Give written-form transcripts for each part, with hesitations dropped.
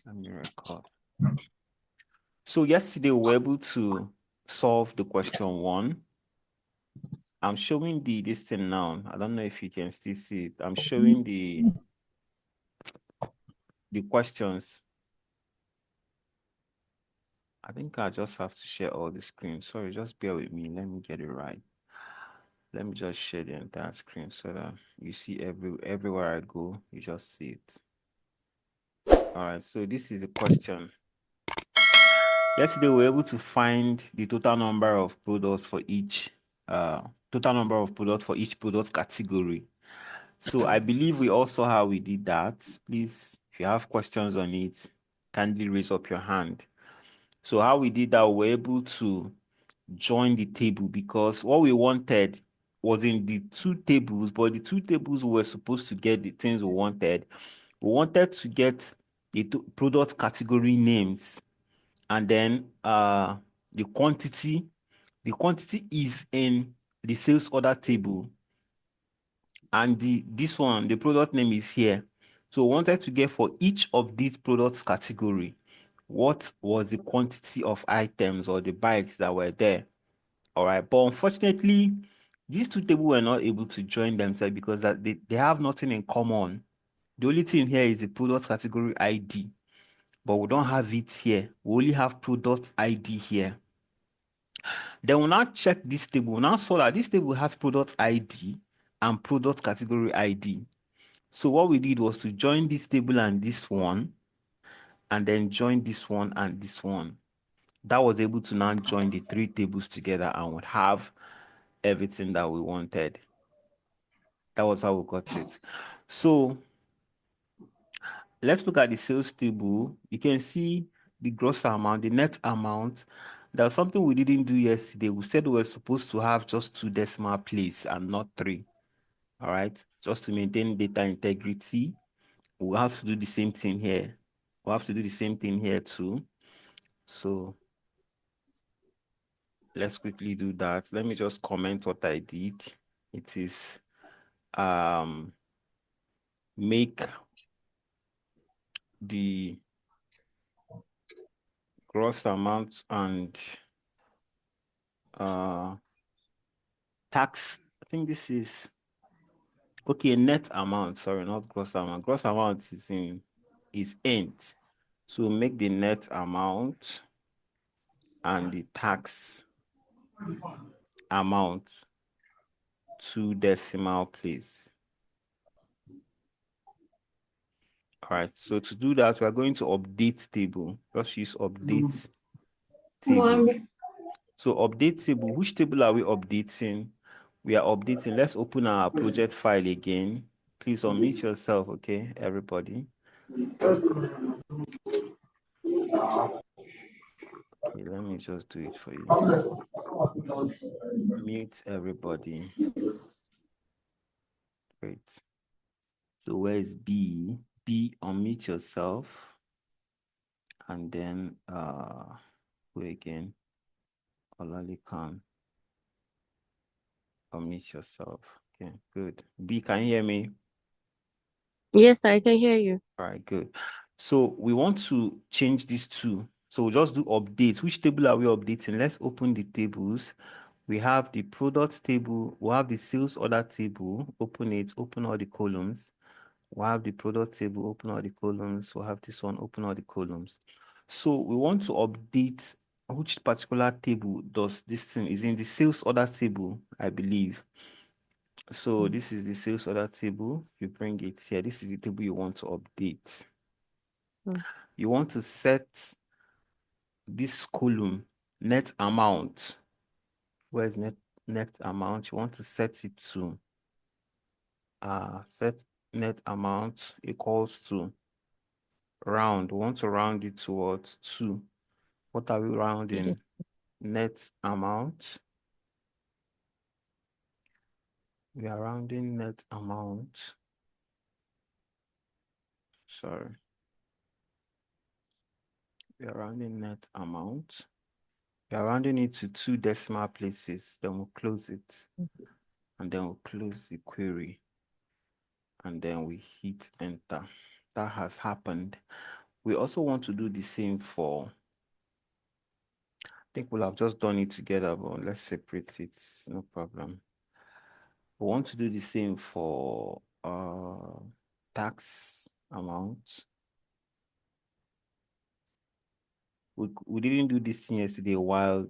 Let me record. So yesterday we were able to solve the question 1. I'm showing this thing now. I don't know if you can still see it. I'm showing the questions. I think I just have to share all the screen. Sorry, just bear with me. Let me get it right. Let me just share the entire screen so that you see everywhere I go, you just see it. All right, so this is the question. Yesterday we were able to find the total number of products for each product category. So I believe we also how we did that. Please, if you have questions on it, kindly raise up your hand. So how we did that, we were able to join the table because what we wanted was in the 2 tables, but the 2 tables we were supposed to get the things we wanted. We wanted to get the product category names and then the quantity. The quantity is in the sales order table, and this one, the product name is here. So we wanted to get for each of these products category, what was the quantity of items or the bikes that were there. All right, but unfortunately, these 2 tables were not able to join themselves because that they have nothing in common. The only thing here is the product category ID, but we don't have it here. We only have product ID here. Then we'll now check this table. Now saw that this table has product ID and product category ID. So what we did was to join this table and this one, and then join this one and this one. That was able to now join the 3 tables together and would have everything that we wanted. That was how we got it. So let's look at the sales table. You can see the gross amount, the net amount. That's something we didn't do yesterday. We said we were supposed to have just 2 decimal places and not 3. All right, just to maintain data integrity, we'll have to do the same thing here. We'll have to do the same thing here too. So let's quickly do that. Let me just comment what I did. It is make the gross amount and tax. I think this is okay, net amount. Sorry, not gross amount. Gross amount is int. So make the net amount and the tax amount 2 decimal place. All right, so to do that, we are going to update table. Just use update table. So update table, which table are we updating? We are updating. Let's open our project file again. Please unmute yourself, okay, everybody. Okay, let me just do it for you. Mute everybody. Great. So where is B? B, unmute yourself. And then who again? Olalikan. Unmute yourself. Okay, good. B, can you hear me? Yes, I can hear you. All right, good. So we want to change these 2. So we'll just do updates. Which table are we updating? Let's open the tables. We have the products table. We have the sales order table. Open it. Open all the columns. We'll have the product table. Open all the columns. We'll have this one. Open all the columns. So we want to update which particular table does this thing. Is in the sales order table, I believe. So this is the sales order table. You bring it here. This is the table you want to update. You want to set this column, net amount. Where's net amount? You want to set it to set net amount equals to round. We want to round it towards 2. What are we rounding? Net amount. We are rounding net amount. Sorry. We are rounding net amount. We are rounding it to 2 decimal places. Then we'll close it. And then we'll close the query. And then we hit enter. That has happened. We also want to do the same for, I think we'll have just done it together, but let's separate it, no problem. We want to do the same for tax amount. We didn't do this thing yesterday while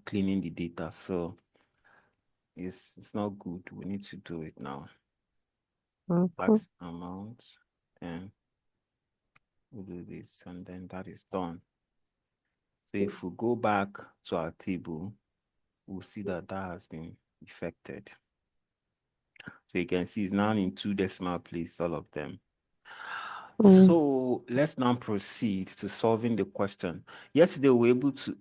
cleaning the data, so it's not good. We need to do it now. Okay. Tax amount, and we'll do this, and then that is done. So if we go back to our table, we'll see that that has been effected. So you can see it's now in 2 decimal places, all of them. So let's now proceed to solving the question. Yesterday we were able to,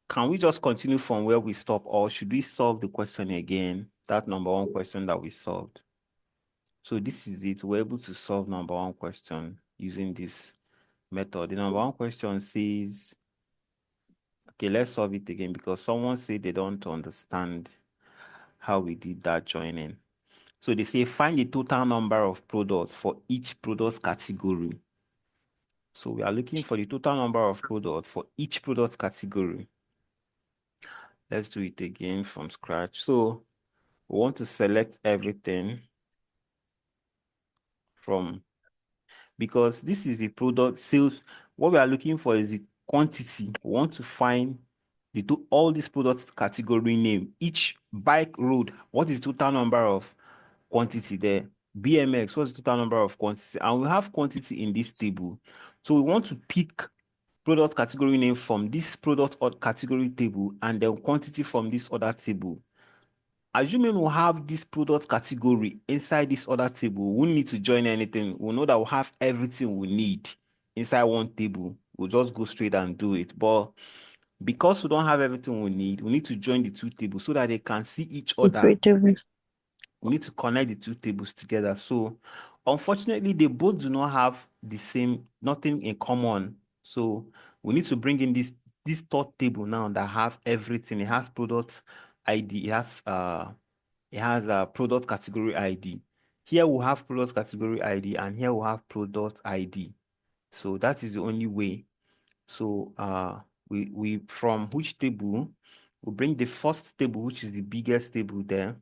can we just continue from where we stopped, or should we solve the question again? That number one question that we solved. So this is it. We're able to solve number one question using this method. The number one question says, okay, let's solve it again because someone said they don't understand how we did that joining. So they say find the total number of products for each product category. So we are looking for the total number of products for each product category. Let's do it again from scratch. So we want to select everything from, because this is the product sales. What we are looking for is the quantity. We want to find all these products category name. Each bike road, what is total number of quantity there? BMX, what's the total number of quantity? And we have quantity in this table. So we want to pick product category name from this product or category table and then quantity from this other table. Assuming we have this product category inside this other table, we need to join anything. We know that we have everything we need inside one table. We'll just go straight and do it. But because we don't have everything we need to join the two tables so that they can see each other. We need to connect the two tables together. So unfortunately, they both do not have the same, nothing in common. So we need to bring in this third table now that have everything. It has product ID, it has a product category ID. Here we have product category ID and here we have product ID. So that is the only way. So we from which table? We bring the first table, which is the biggest table there.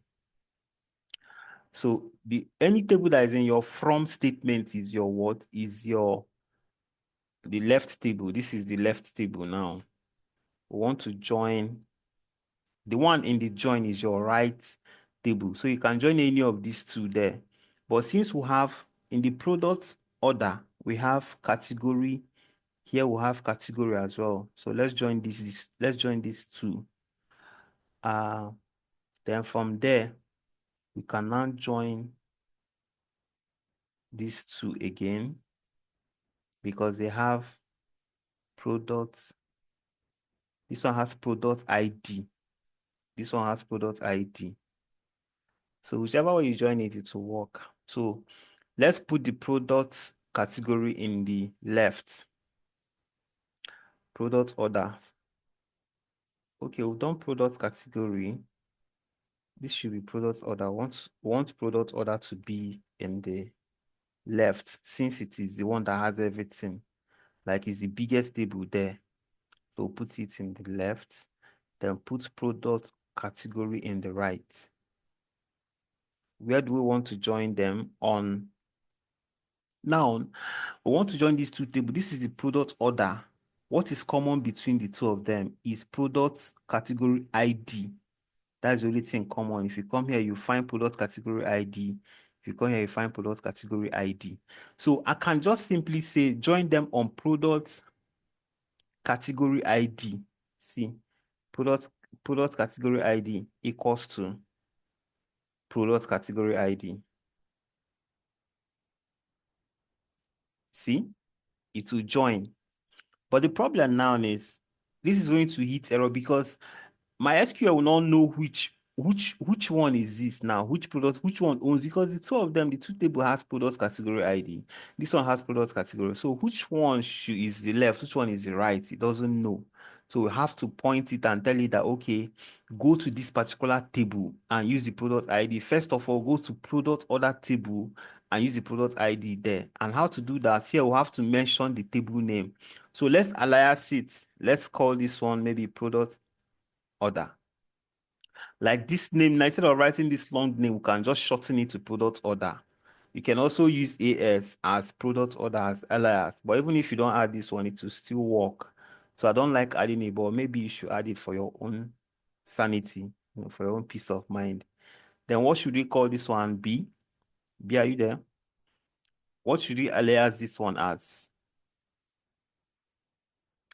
So any table that is in your from statement is your what? Is your the left table. This is the left table now. We want to join. The one in the join is your right table. So you can join any of these two there. But since we have in the product order, we have category. Here we have category as well. So let's join let's join these two. Then from there, we can now join these two again because they have products. This one has product ID. This one has product ID. So whichever way you join it, it will work. So let's put the product category in the left. Product orders. Okay, we've done product category. This should be product order. Want product order to be in the left since it is the one that has everything. Like it's the biggest table there. So put it in the left. Then put product category in the right. Where do we want to join them on? Now, we want to join these two tables. This is the product order. What is common between the two of them is product category ID. That's the only thing common. If you come here, you find product category ID. If you come here, you find product category ID. So I can just simply say, join them on product category ID. See, product category ID equals to product category ID. See, it will join. But the problem now is this is going to hit error because my SQL will not know which one is this now, which product, which one owns, because the two of them, the two table has product category ID. This one has product category. So which one is the left, which one is the right? It doesn't know. So we have to point it and tell it that, okay, go to this particular table and use the product ID. First of all, go to product order table and use the product ID there. And how to do that? Here we'll have to mention the table name. So let's alias it. Let's call this one maybe product order. Like this name, now instead of writing this long name, we can just shorten it to product order. You can also use AS as product order as alias, but even if you don't add this one, it will still work. So I don't like adding it, but maybe you should add it for your own sanity, for your own peace of mind. Then what should we call this one? B? B, are you there? What should we alias this one as?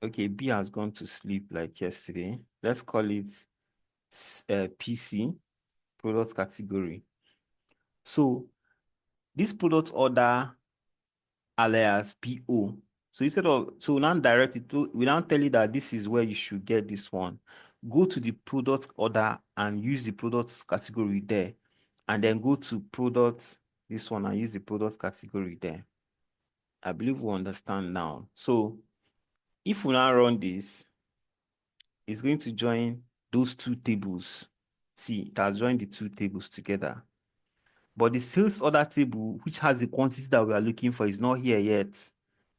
Okay, B has gone to sleep like yesterday. Let's call it PC, product category. So this product order alias PO. So instead of, so now direct it to, we now tell you that this is where you should get this one. Go to the product order and use the product category there. And then go to product, this one, and use the product category there. I believe we understand now. So if we now run this, it's going to join those two tables. See, it has joined the two tables together. But the sales order table, which has the quantity that we are looking for, is not here yet.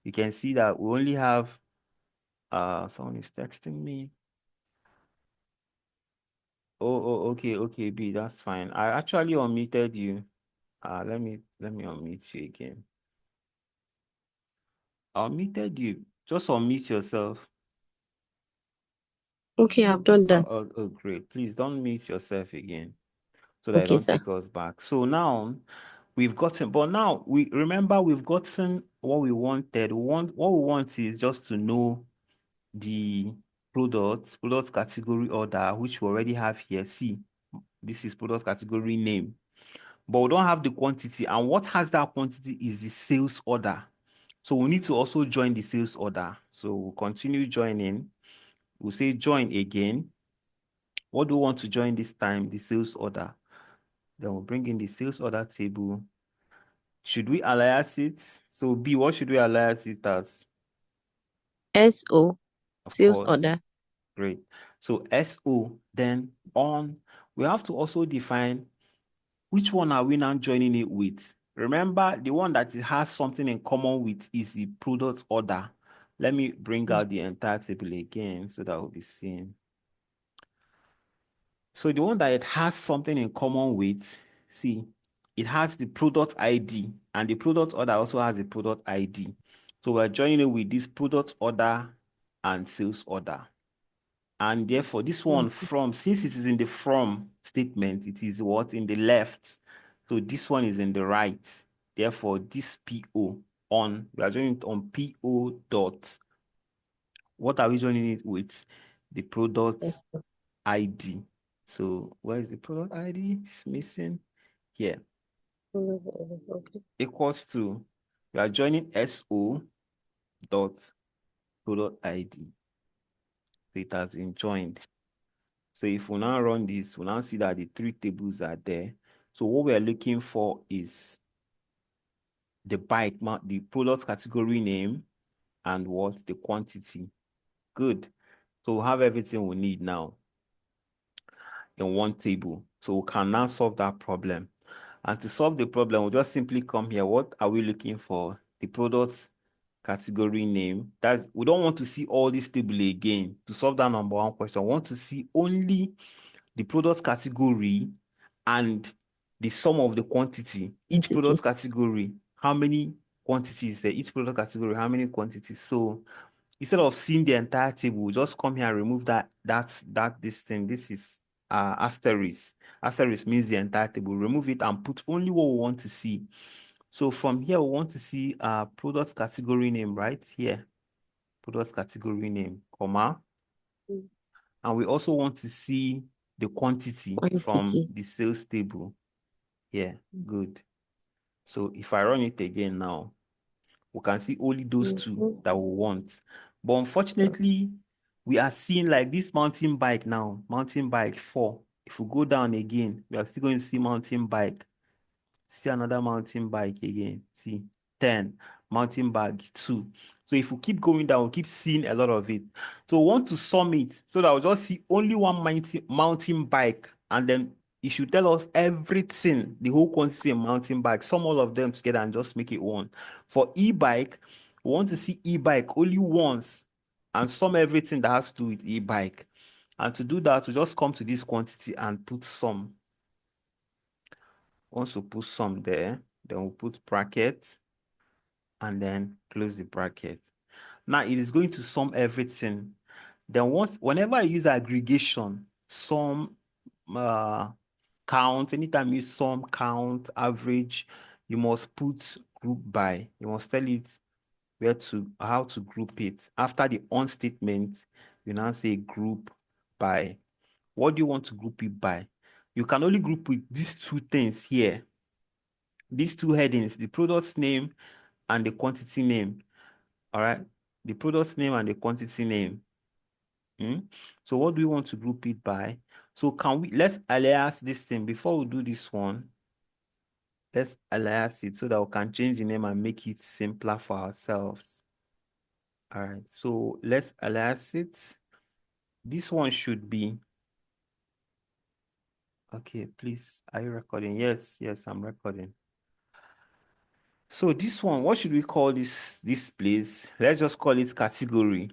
You can see that we only have, someone is texting me. Okay, B, that's fine. I actually unmuted you. Let me unmute you again. I unmuted you. Just unmute yourself. Okay, I've done that. Oh, great. Please don't mute yourself again so that I Okay, don't sir. take us back. So now we've gotten, but now we've gotten what we wanted. What we want is just to know the product category order, which we already have here. See, this is product category name, but we don't have the quantity. And what has that quantity is the sales order. So we need to also join the sales order. So we'll continue joining. We'll say join again. What do we want to join this time? The sales order. Then we'll bring in the sales order table. Should we alias it? So B, what should we alias it as? SO, Of sales course. order. Great. So SO, then on, we have to also define which one are we now joining it with. Remember, the one that it has something in common with is the product order. Let me bring out the entire table again so that we'll be seeing. So the one that it has something in common with, see, it has the product ID, and the product order also has the product ID. So we're joining it with this product order and sales order. And therefore, this one from, since it is in the from statement, it is what? In the left. So this one is in the right. Therefore, this PO on, we are joining it on PO dot. What are we joining it with? The product ID. So where is the product ID? It's missing here. Okay. Equals to, we are joining SO dot product ID. So it has been joined. So if we now run this, we now see that the three tables are there. So what we are looking for is the byte, the product category name, and what? The quantity. Good. So we have everything we need now in one table. So we can now solve that problem. And to solve the problem, we'll just simply come here. What are we looking for? The product category name. We don't want to see all this table again. To solve that number one question, we want to see only the product category and the sum of the quantity. Each product category, how many quantities there? Each product category, how many quantities? So instead of seeing the entire table, we'll just come here and remove this thing. This is asterisk. Asterisk means the entire table. Remove it and put only what we want to see. So from here, we want to see product category name right here. Product category name, comma. And we also want to see the quantity from the sales table. Yeah, good. So if I run it again now, we can see only those two that we want. But unfortunately, we are seeing like this mountain bike now, mountain bike 4. If we go down again, we are still going to see mountain bike. See another mountain bike again. See 10, mountain bike 2. So if we keep going down, we'll keep seeing a lot of it. So we want to sum it so that we'll just see only one mountain bike, and then it should tell us everything, the whole quantity in mountain bike, sum all of them together and just make it one. For e-bike, we want to see e-bike only once and sum everything that has to do with e-bike. And to do that, we just come to this quantity and put sum. Once we put sum there, then we'll put brackets and then close the bracket. Now it is going to sum everything. Then whenever I use aggregation, sum, count, anytime you sum, count, average, you must put group by. You must tell it how to group it. After the on statement, you now say group by. What do you want to group it by? You can only group with these two things here. These two headings, the product's name and the quantity name. All right, the product's name and the quantity name. So what do we want to group it by? So let's alias this thing before we do this one. Let's alias it so that we can change the name and make it simpler for ourselves. All right, so let's alias it. This one should be, okay, please, are you recording? Yes, I'm recording. So this one, what should we call this place? Let's just call it category.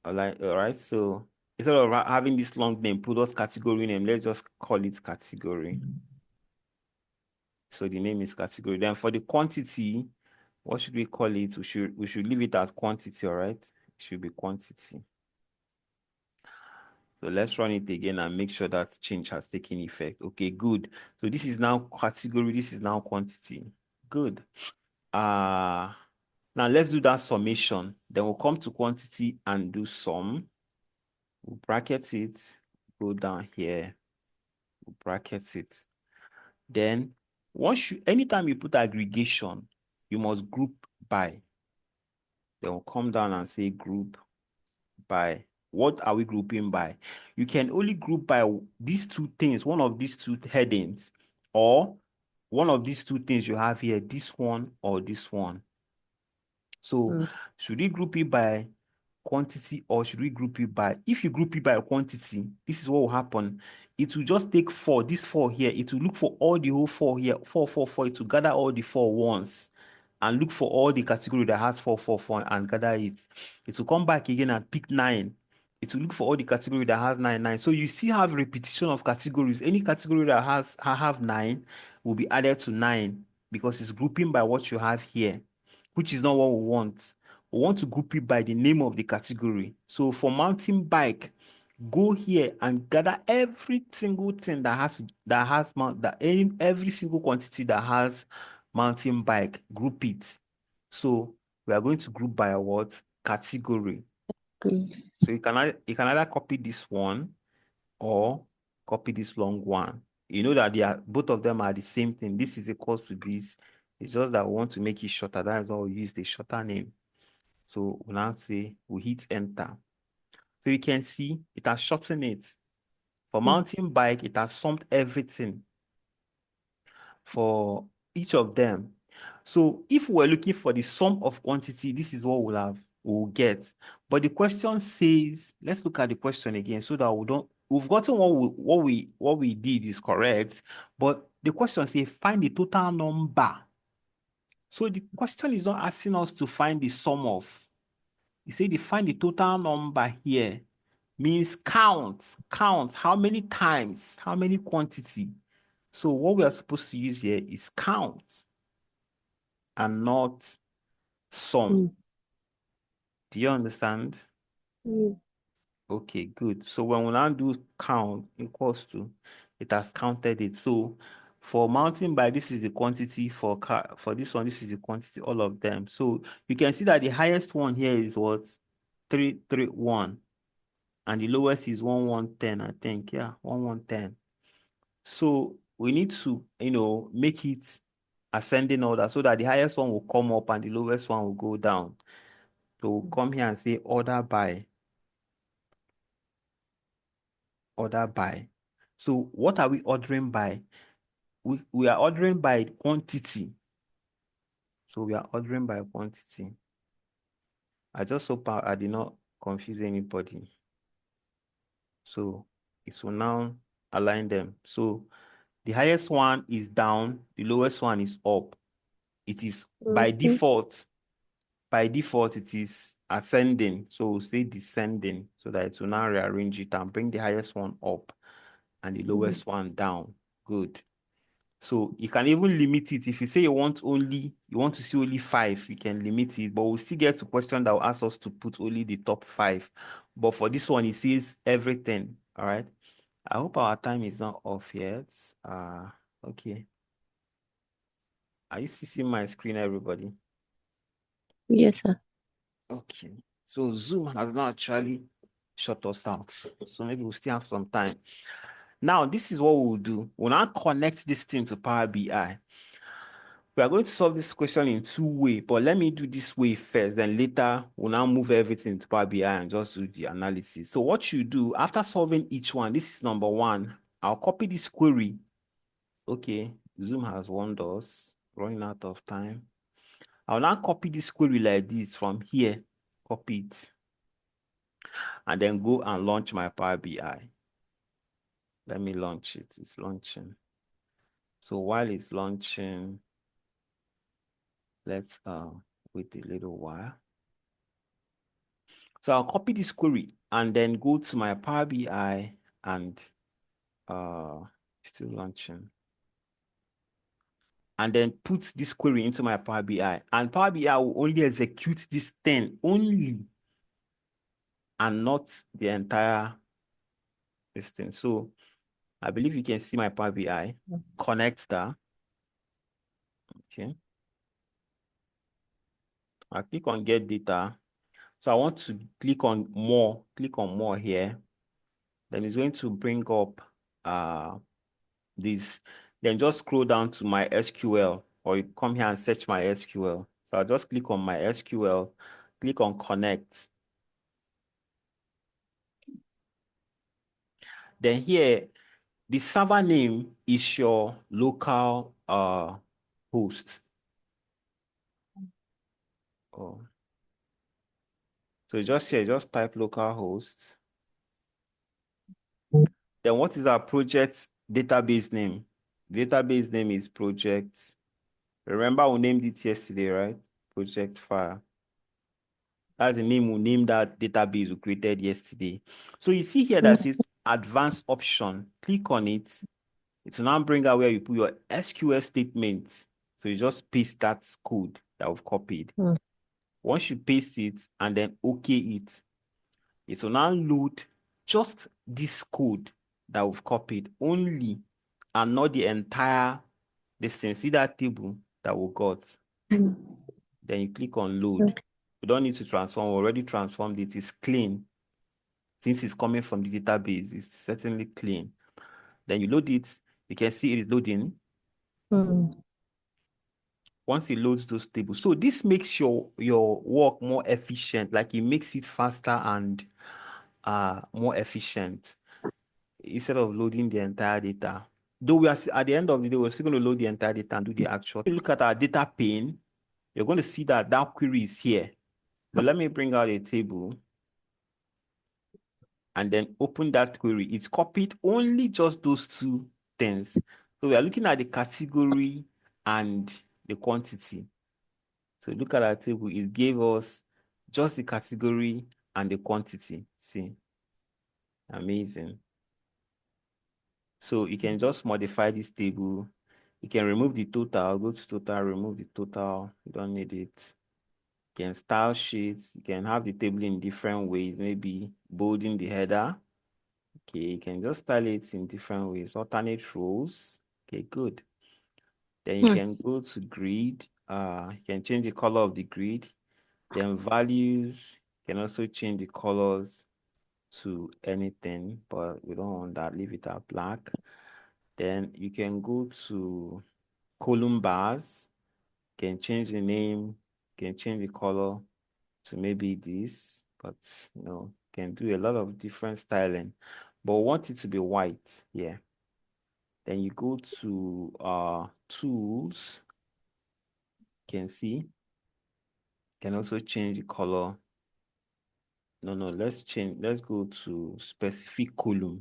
All right. So instead of having this long name, product category name, let's just call it category. So the name is category. Then for the quantity, what should we call it? We should leave it as quantity, all right? It should be quantity. So let's run it again and make sure that change has taken effect. Okay, good. So this is now category, this is now quantity. Good. Now let's do that summation. Then we'll come to quantity and do sum. We'll bracket it, go down here, we'll bracket it. Then anytime you put aggregation, you must group by. Then we'll come down and say group by. What are we grouping by? You can only group by these two things, one of these two headings, or one of these two things you have here, this one or this one. So should we group it by quantity or should we group it by, if you group it by quantity, this is what will happen. It will just take this four here. It will look for all the whole four here, four. It will gather all the four once and look for all the category that has four and gather it. It will come back again and pick 9. It will look for all the category that has 9. So you still have repetition of categories. Any category that have 9 will be added to 9 because it's grouping by what you have here, which is not what we want. We want to group it by the name of the category. So for mountain bike, go here and gather every single thing every single quantity that has mountain bike, group it. So we are going to group by what? Category. So you can either copy this one or copy this long one. You know that both of them are the same thing. This is equals to this. It's just that we want to make it shorter. That is why we use the shorter name. So we now say we hit enter. So you can see it has shortened it. For mountain bike, it has summed everything for each of them. So if we're looking for the sum of quantity, this is what we'll get. But the question says, let's look at the question again so that we've gotten what we did is correct, but the question says find the total number. So the question is not asking us to find the sum of. It said find the total number here. Means count how many times, how many quantity. So what we are supposed to use here is count and not sum. Do you understand? Okay, good. So when we now do count equals to, it has counted it. So for mountain bike, this is the quantity. For this one, this is the quantity, all of them. So you can see that the highest one here is what? 331. And the lowest is 1110, I think. Yeah, 1110. So we need to, make it ascending order so that the highest one will come up and the lowest one will go down. So we'll come here and say order by. So what are we ordering by? We are ordering by quantity. So we are ordering by quantity. I just hope I did not confuse anybody. So it will now align them. So The highest one is down, the lowest one is up. It is by Okay. default, it is ascending. So we'll say descending so that it will now rearrange it and bring the highest one up and the lowest one down. Good. So you can even limit it. If you say you want to see only 5, you can limit it, but we'll still get to question that will ask us to put only the top 5. But for this one, it says everything. All right. I hope our time is not off yet. Okay. Are you still seeing my screen, everybody? Yes, sir. Okay. So Zoom has not actually shut us out. So maybe we'll still have some time. Now, this is what we'll do. We'll now connect this thing to Power BI. We are going to solve this question in 2 ways, but let me do this way first. Then later, we'll now move everything to Power BI and just do the analysis. So what you do, after solving each one, this is number 1. I'll copy this query. Okay, Zoom has warned us, running out of time. I'll now copy this query like this from here, copy it, and then go and launch my Power BI. Let me launch it. It's launching. So while it's launching, let's wait a little while. So I'll copy this query and then go to my Power BI and still launching. And then put this query into my Power BI. And Power BI will only execute this 10 only and not the entire this thing. So I believe you can see my Power BI. Connect that. Okay. I click on get data. So I want to click on more. Click on more here. Then it's going to bring up this. Then just scroll down to my SQL, or you come here and search my SQL. So I'll just click on my SQL, click on connect. Then here, the server name is your local host. Oh. So just here, just type localhost. Then what is our project database name? Database name is project. Remember we named it yesterday, right? Project file. That's the name we named that database we created yesterday. So you see here that says advanced option. Click on it. It will now bring out where you put your SQL statement. So you just paste that code that we've copied. Once you paste it and then OK it, it will now load just this code that we've copied only and not the entire distance. See that table that we got? Then you click on load. Okay. We don't need to transform. We already transformed it. It's clean. Since it's coming from the database, it's certainly clean. Then you load it. You can see it is loading. Once it loads those tables. So this makes your work more efficient. Like it makes it faster and more efficient instead of loading the entire data. Though we are at the end of the day, we're still going to load the entire data and do the actual. If you look at our data pane, you're going to see that that query is here. But let me bring out a table and then open that query. It's copied only just those 2 things. So we are looking at the category and the quantity. So look at our table. It gave us just the category and the quantity. See, amazing. So you can just modify this table. You can remove the total, go to total, remove the total. You don't need it. You can style sheets. You can have the table in different ways, maybe bolding the header. Okay, you can just style it in different ways. Alternate rows. Okay, good. Then you can go to grid. You can change the color of the grid. Then values. You can also change the colors to anything, but we don't want that. Leave it at black. Then you can go to column bars. You can change the name. You can change the color to maybe this, but you can do a lot of different styling. But we want it to be white here. Then you go to tools. You can see. You can also change the color. No, let's go to specific column.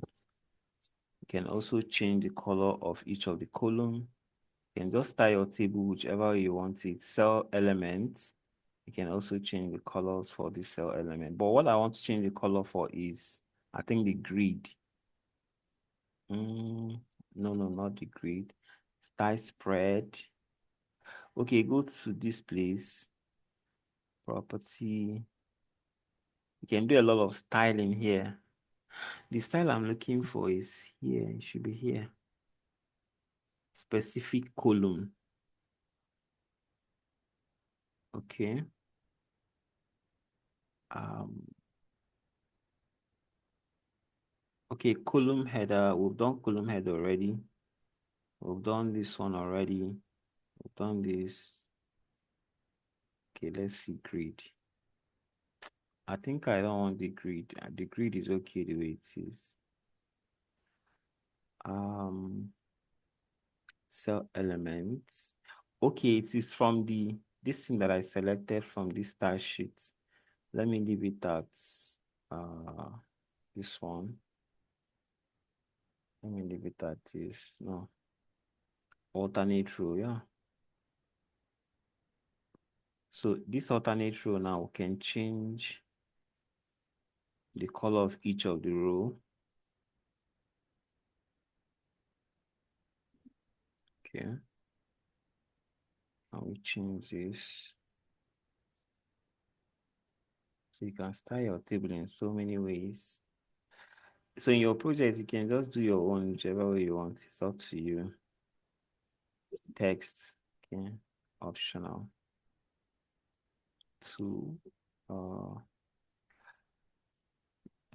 You can also change the color of each of the column. You can just style your table whichever you want it. Cell elements, you can also change the colors for the cell element. But what I want to change the color for is, I think, the grid. No, not the grid. Style spread. Okay, go to this place. Property. You can do a lot of styling here. The style I'm looking for is here. It should be here. Specific column. Okay. Okay, column header. We've done column header already. We've done this one already. We've done this. Okay, let's see grid. I think I don't want the grid. The grid is okay the way it is. Cell elements. Okay, it is from this thing that I selected from this style sheet. Let me leave it at this one. Let me leave it at this. No. Alternate row, yeah. So this alternate row now we can change the color of each of the row. Okay. And we change this. So you can style your table in so many ways. So in your project, you can just do your own, whichever way you want. It's up to you. Text, okay, optional.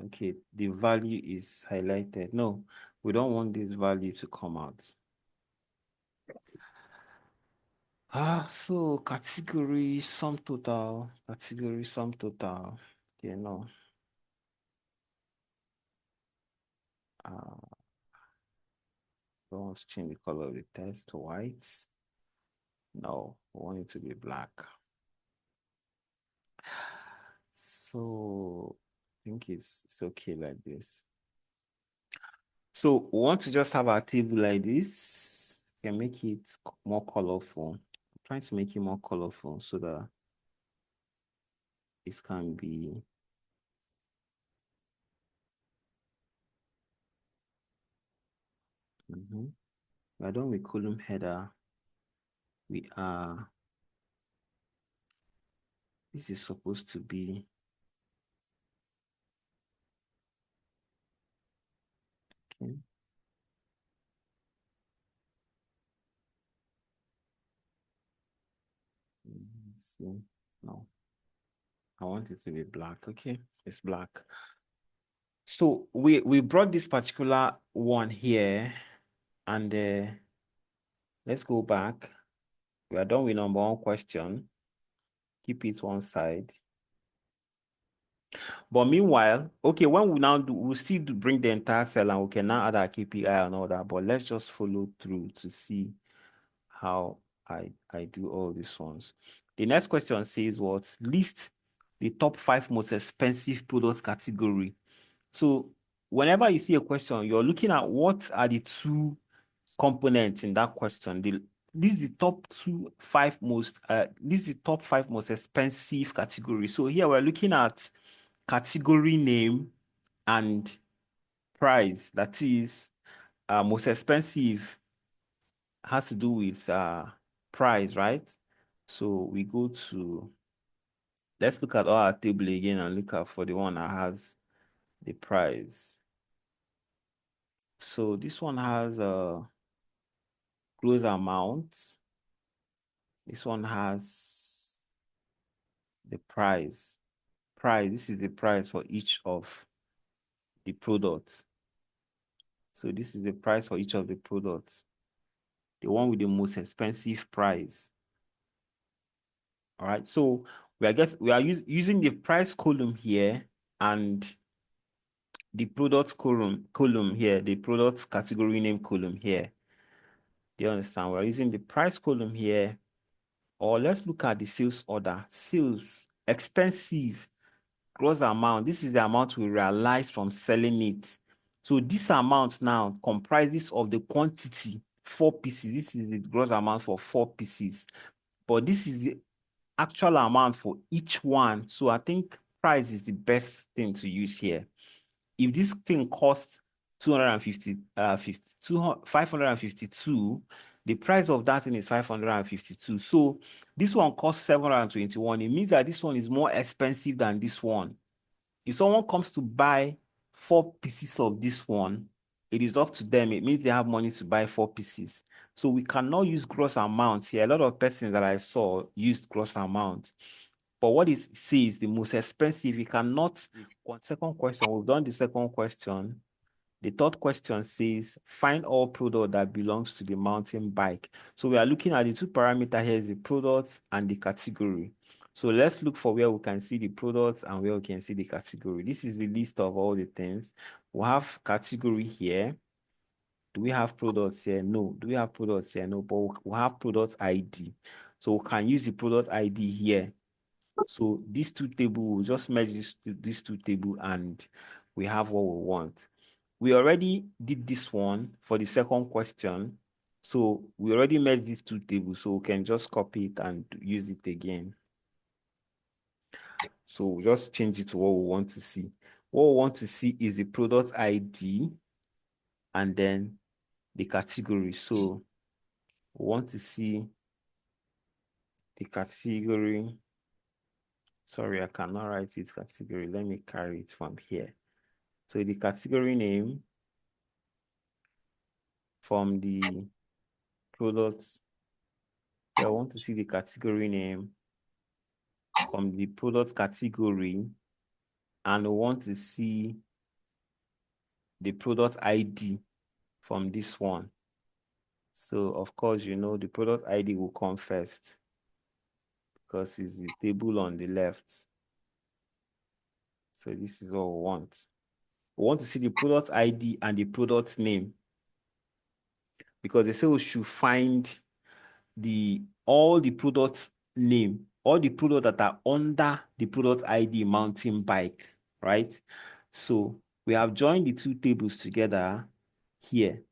Okay, the value is highlighted. No, we don't want this value to come out. So category sum total, category sum total. Okay, no. Don't want to change the color of the text to white. No, we want it to be black. So I think it's okay like this. So we want to just have our table like this. You can make it more colorful. I'm trying to make it more colorful so that this can be We're done with column header. This is supposed to be okay. See, no, I want it to be black. Okay, it's black. So we brought this particular one here, and let's go back. We are done with number one question. Keep it one side. But meanwhile, okay, when we now do, we'll still bring the entire cell and we can now add our KPI and all that. But let's just follow through to see how I do all these ones. The next question says what? List the top 5 most expensive products category. So whenever you see a question, you're looking at what are the 2 components in that question. This is the top 5 most expensive category. So here we're looking at category name and price. That is most expensive has to do with price, right? So we go to, let's look at our table again and look at for the one that has the price. So this one has a close amount. This one has the price. This is the price for each of the products. So this is the price for each of the products. The one with the most expensive price. All right. So we are using the price column here and the product column here, the product category name column here. Do you understand? We're using the price column here. Or let's look at the sales order. Sales, expensive, gross amount. This is the amount we realize from selling it. So this amount now comprises of the quantity, 4 pieces. This is the gross amount for 4 pieces. But this is the actual amount for each one. So I think price is the best thing to use here. If this thing costs 552, the price of that thing is 552. So this one costs 721. It means that this one is more expensive than this one. If someone comes to buy 4 pieces of this one, it is up to them. It means they have money to buy 4 pieces. So we cannot use gross amount here. A lot of persons that I saw used gross amount. But what it says, the most expensive, you cannot. Second question, we've done the second question. The third question says, find all product that belongs to the mountain bike. So we are looking at the two parameters here, the product and the category. So let's look for where we can see the product and where we can see the category. This is the list of all the things. We have category here. Do we have products here? No. Do we have products here? No, but we have product ID. So we can use the product ID here. So these two tables, we'll just merge these two tables and we have what we want. We already did this one for the second question. So we already made these two tables, so we can just copy it and use it again. So we'll just change it to what we want to see. What we want to see is the product ID and then the category. So we want to see the category. Sorry, I cannot write it category. Let me carry it from here. So the category name from the products. I want to see the category name from the product category, and I want to see the product ID from this one. So of course, you know, the product ID will come first because it's the table on the left. So this is what we want. We want to see the product ID and the product name because they say we should find all the product name, all the product that are under the product ID mountain bike, right? So we have joined the two tables together here,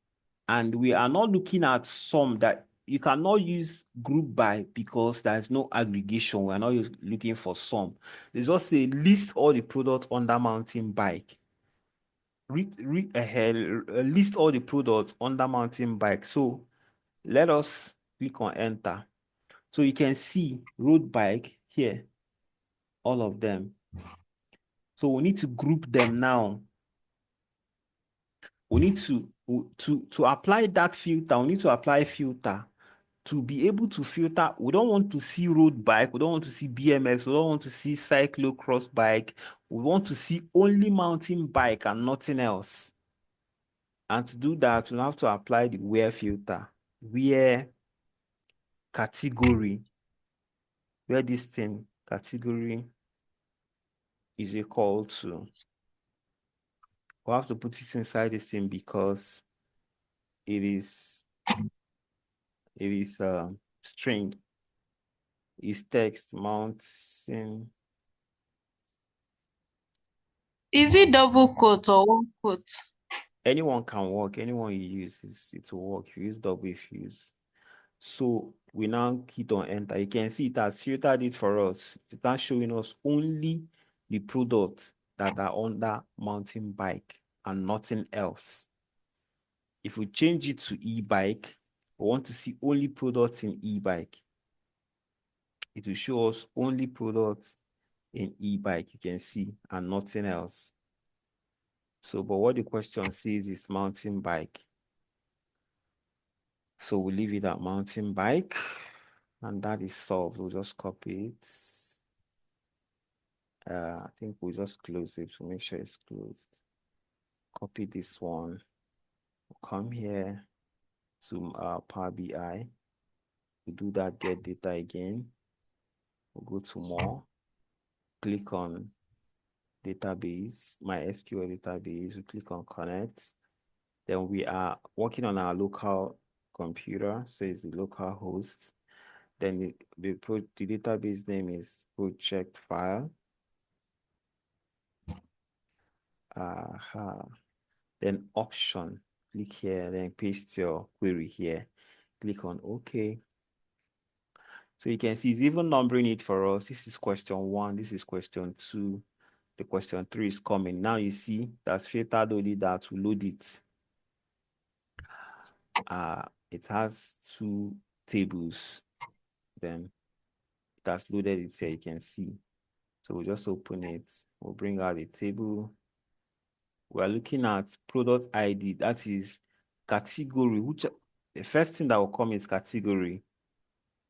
and we are not looking at sum. That you cannot use group by because there is no aggregation. We are not looking for sum. There's just a list all the products under mountain bike. Read ahead, list all the products under mountain bike. So let us click on enter. So you can see road bike here, all of them. So we need to group them now. We need to apply that filter. We need to apply filter to be able to filter. We don't want to see road bike. We don't want to see BMX. We don't want to see cyclocross bike. We want to see only mountain bike and nothing else. And to do that, we'll have to apply the where filter, where category, where this thing category is equal to. We'll have to put it inside this thing because it is string. Is text mountain. Is it double quote or one quote? Anyone can work. Anyone you use, it will work. You use double if you use. So we now hit on enter. You can see it has filtered it for us. It's not showing us only the products that are under mountain bike and nothing else. If we change it to e-bike, we want to see only products in e-bike. It will show us only products in e-bike, you can see, and nothing else. So, but what the question says is mountain bike. So we leave it at mountain bike, and that is solved. We'll just copy it. I think we'll just close it to make sure it's closed. Copy this one. Come here to Power BI. We do that get data again. We'll go to more. Click on database, MySQL database. We click on connect. Then we are working on our local computer, so it's the local host. Then the database name is project file. then option, click here, then paste your query here, click on OK. So you can see it's even numbering it for us. This is question 1, this is question 2, the question 3 is coming. Now you see that's filtered only that to load it. It has 2 tables, then it has loaded it here, you can see. So we'll just open it, we'll bring out the table. We're looking at product ID, that is category, which the first thing that will come is category.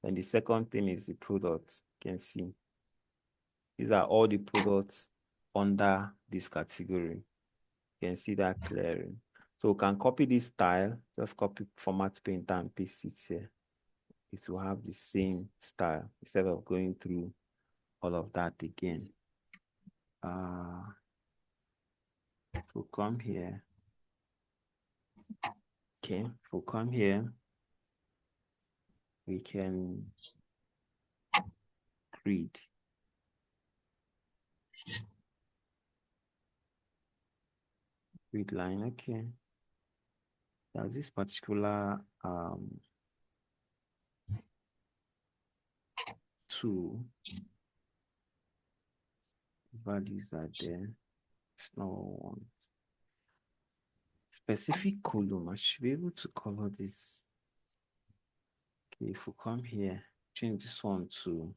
And the second thing is the product. You can see these are all the products under this category. You can see that clearly. So we can copy this style, just copy format painter and paste it here. It will have the same style instead of going through all of that again. We'll come here. Okay, we'll come here. We can read. Read line, okay. There's this particular tool. Values are there. It's not one. Specific column. I should be able to color this. Okay, if we come here, change this one to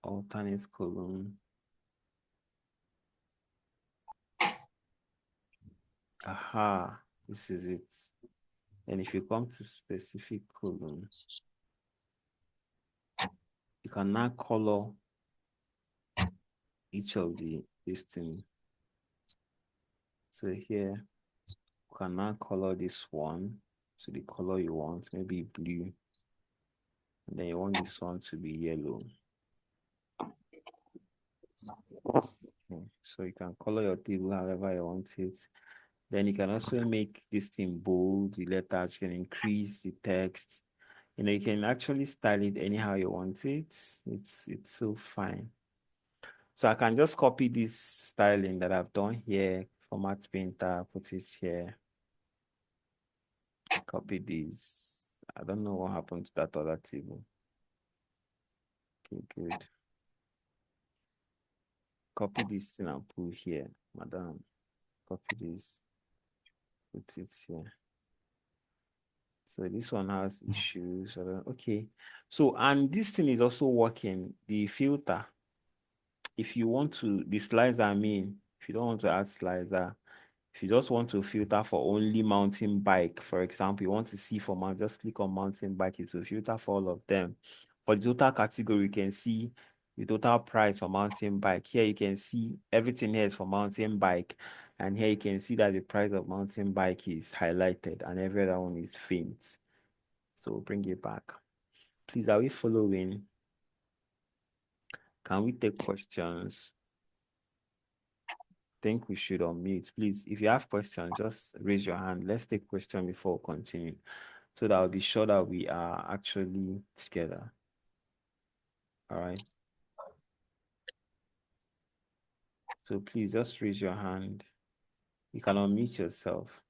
alternate column. Aha, this is it. And if you come to specific column, you can now color each of this thing. So here, you can now color this one to the color you want, maybe blue. And then you want this one to be yellow. Okay. So you can color your table however you want it. Then you can also make this thing bold, the letters, you can increase the text. You know, you can actually style it anyhow you want it. It's so fine. So I can just copy this styling that I've done here, format painter, put it here. Copy this. I don't know what happened to that other table. Okay, good. Copy this thing and put here, madam. Copy this, put it here. So this one has issues. Okay. So, and this thing is also working, the filter. If you want to, the slicer, I mean, if you don't want to add slicer, if you just want to filter for only mountain bike, for example, you want to see for mount, just click on mountain bike, it will filter for all of them. For the total category, you can see the total price for mountain bike. Here you can see everything here is for mountain bike. And here you can see that the price of mountain bike is highlighted and every other one is faint. So bring it back. Please, are we following? Can we take questions? I think we should unmute. Please, if you have questions, just raise your hand. Let's take question before we continue, so that I'll be sure that we are actually together. All right. So please just raise your hand. You can unmute yourself.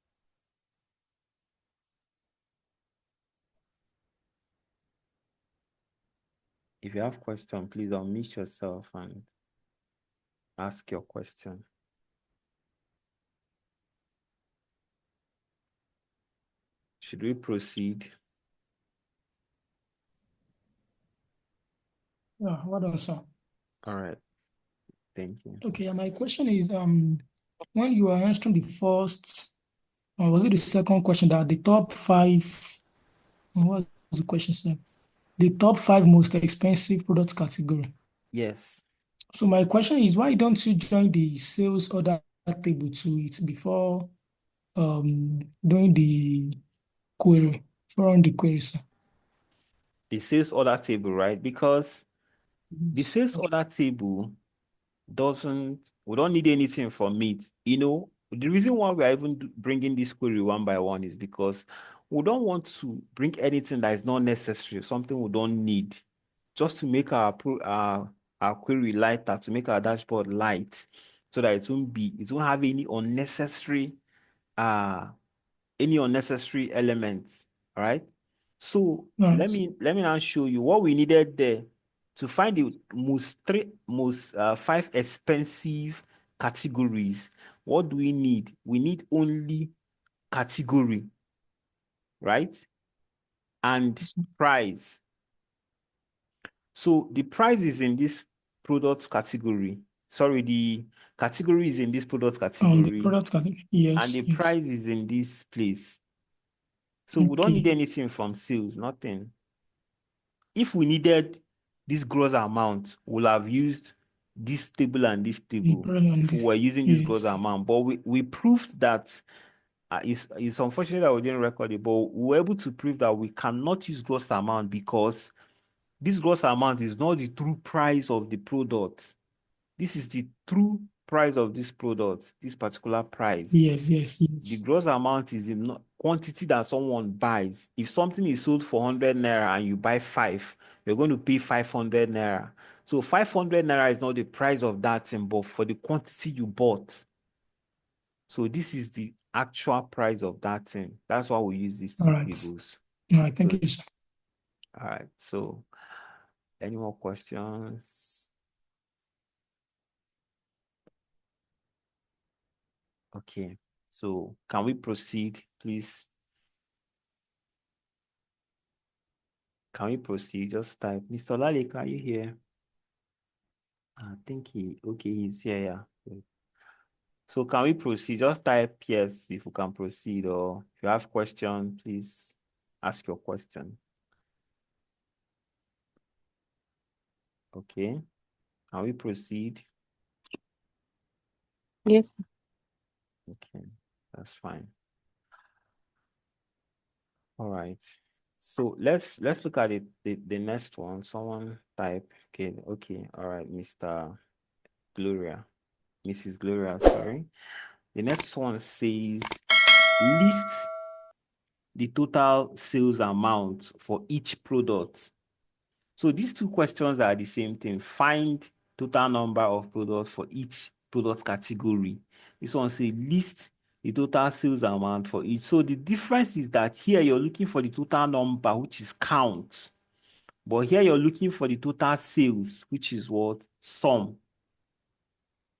If you have question, please unmute yourself and ask your question. Should we proceed? Yeah, well done, sir. All right. Thank you. Okay, my question is, when you are answering the first, or was it the second question, that the top 5, what was the question, sir? The top 5 most expensive product category. Yes. So my question is, why don't you join the sales order table to it before doing the query, run the query, sir? The sales order table, right? Because the sales order table we don't need anything from it. You know, the reason why we are even bringing this query one by one is because we don't want to bring anything that is not necessary, something we don't need, just to make our query lighter, to make our dashboard light. so that it won't have any unnecessary elements. All right. So let Right. me now show you what we needed there to find the most five expensive categories. What do we need? We need only category, right? And price. So the price is in this product category. Sorry, the category is in this product The category, product category. and Yes, the yes. price is in this place. So we don't need Okay. anything from sales, nothing. If we needed this gross amount, we'll have used this table and this The table product and if we this. were using this gross Yes. amount. But we proved that it's unfortunate that we didn't record it, but we were able to prove that we cannot use gross amount because this gross amount is not the true price of the product. This is the true price of this product, this particular price. Yes, yes, The yes. gross amount is the quantity that someone buys. If something is sold for 100 naira and you buy 5, you're going to pay 500 naira. So 500 naira is not the price of that thing, but for the quantity you bought. So this is the actual price of that thing. That's why we use these All two right. tables. All right. Thank Good. you, sir. All right. So any more questions? Okay. So can we proceed, please? Can we proceed? Just type. Mr. Lalik, are you here? I think he's here. Yeah. Good. So can we proceed? Just type yes if we can proceed, or if you have question, please ask your question. Okay. Can we proceed? Yes, sir. Okay, that's fine. All right. So let's look at it. The next one. Someone type. Okay. All right, Mr. Gloria. Mrs. Gloria, sorry. The next one says list the total sales amount for each product. So these two questions are the same thing. Find total number of products for each product category. This one says list the total sales amount for each. So the difference is that here you're looking for the total number, which is count. But here you're looking for the total sales, which is what? Sum.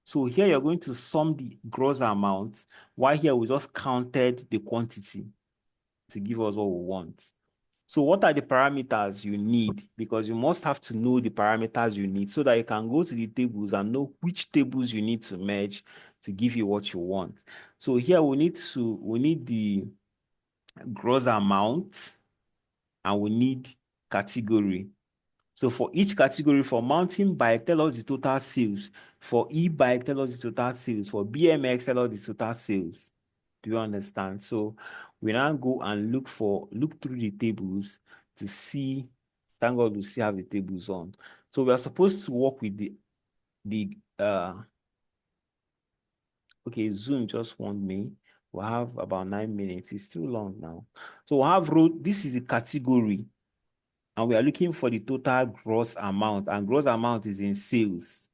So here you're going to sum the gross amount, while here we just counted the quantity to give us what we want. So what are the parameters you need? Because you must have to know the parameters you need so that you can go to the tables and know which tables you need to merge to give you what you want. So here we need the gross amount and we need category. So for each category, for mountain bike, tell us the total sales. For e-bike, tell us the total sales. For BMX, tell us the total sales. Do you understand? So we now go and look through the tables to see. Thank God we still have the tables on. So we are supposed to work with okay, Zoom just warned me. We'll have about 9 minutes. It's too long now. So we'll have this is the category. And we are looking for the total gross amount, and gross amount is in sales.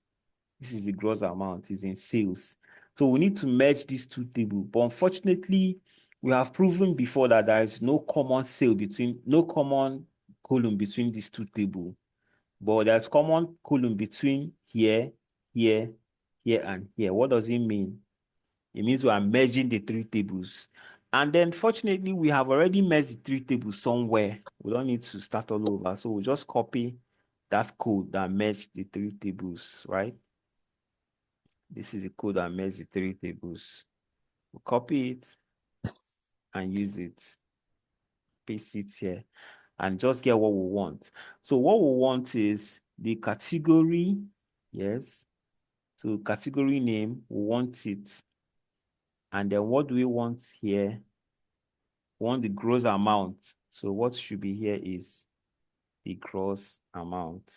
This is the gross amount, is in sales. So we need to merge these two tables. But unfortunately, we have proven before that there is no common column between these two tables. But there's common column between here, here, here, and here. What does it mean? It means we are merging the three tables. And then fortunately, we have already merged the three tables somewhere. We don't need to start all over. So we'll just copy that code that merged the three tables, right? This is the code that merged the three tables. We'll copy it and use it. Paste it here and just get what we want. So what we want is the category. Yes. So category name, we want it. And then what do we want here? We want the gross amount. So what should be here is the gross amount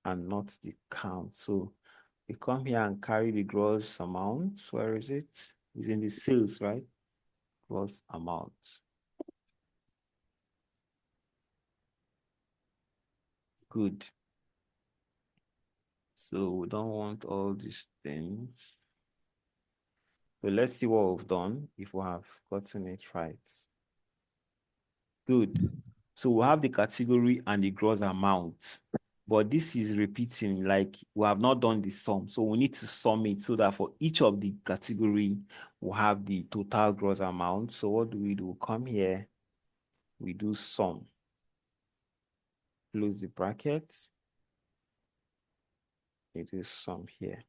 and not the count. So we come here and carry the gross amount. Where is it? It's in the sales, right? Gross amount. Good. So we don't want all these things. So let's see what we've done if we have gotten it right. Good. So we have the category and the gross amount. But this is repeating, like we have not done the sum. So we need to sum it so that for each of the category, we have the total gross amount. So what do? We come here, we do sum. Close the brackets. It is sum here.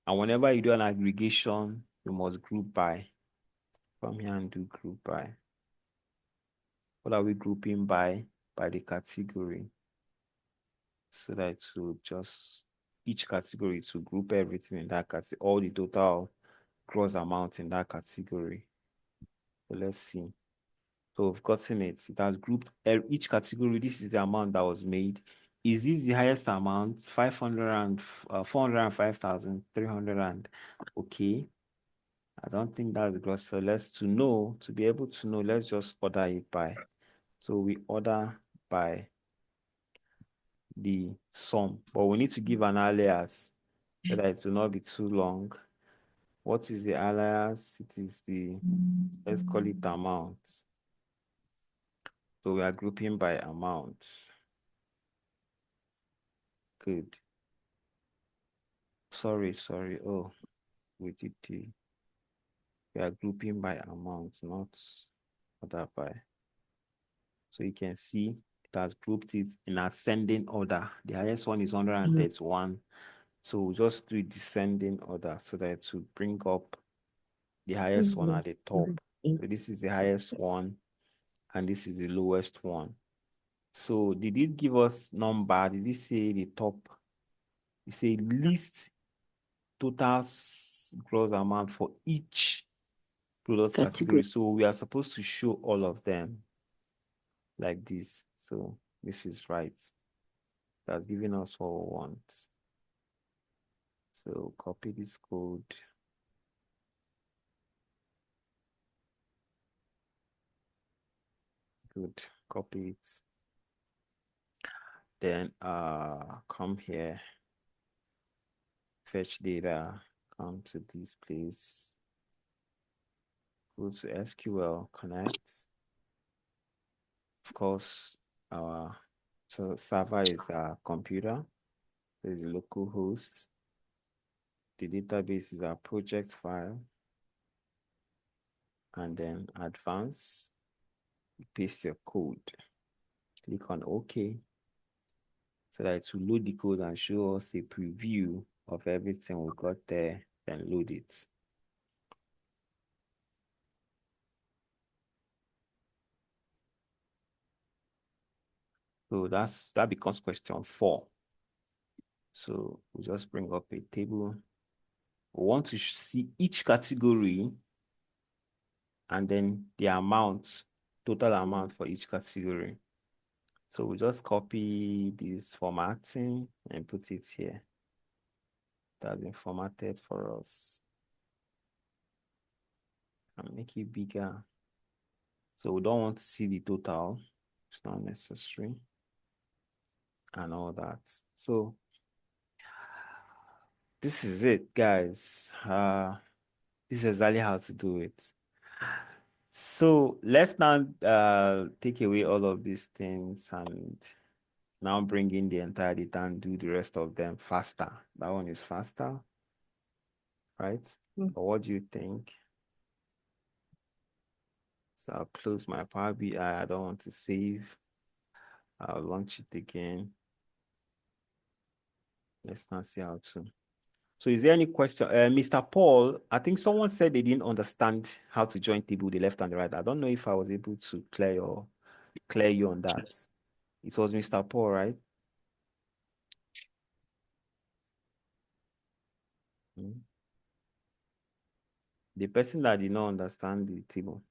And whenever you do an aggregation, you must group by. Come here and do group by. What are we grouping by? By the category. So that it will just, each category to group everything in that category, all the total gross amount in that category. So let's see. So we've gotten it. It has grouped each category. This is the amount that was made. Is this the highest amount? 405,300 and okay. I don't think that's the gross. So to be able to know, let's just order it by. So we order by the sum, but we need to give an alias so that it will not be too long. What is the alias? It is the, let's call it amount. So we are grouping by amounts. Good. Sorry. Oh, we are grouping by amount, not order by. So you can see it has grouped it in ascending order. The highest one is 131. So we'll just do descending order so that it will bring up the highest one at the top. So this is the highest one, and this is the lowest one. So did it give us number? Did it say the top? It say list total gross amount for each product category. So we are supposed to show all of them like this. So this is right. That's giving us what we want. So copy this code. Good. Copy it. Then come here, fetch data, come to this place, go to SQL Connect. Of course, our server is our computer. There's the local host. The database is our project file. And then advance, paste your code. Click on OK. So that it will load the code and show us a preview of everything we got there, then load it. So that becomes question 4. So we'll just bring up a table. We want to see each category and then the amount, total amount for each category. So we just copy this formatting and put it here. That's been formatted for us. And make it bigger. So we don't want to see the total. It's not necessary. And all that. So this is it, guys. This is exactly how to do it. So let's now take away all of these things and now bring in the entire data and do the rest of them faster. That one is faster, right? But what do you think? So I'll close my Power BI. I don't want to save. I'll launch it again. Let's not see how to. So is there any question? Mr. Paul, I think someone said they didn't understand how to join table, the left and the right. I don't know if I was able to clear you on that. It was Mr. Paul, right? The person that did not understand the table.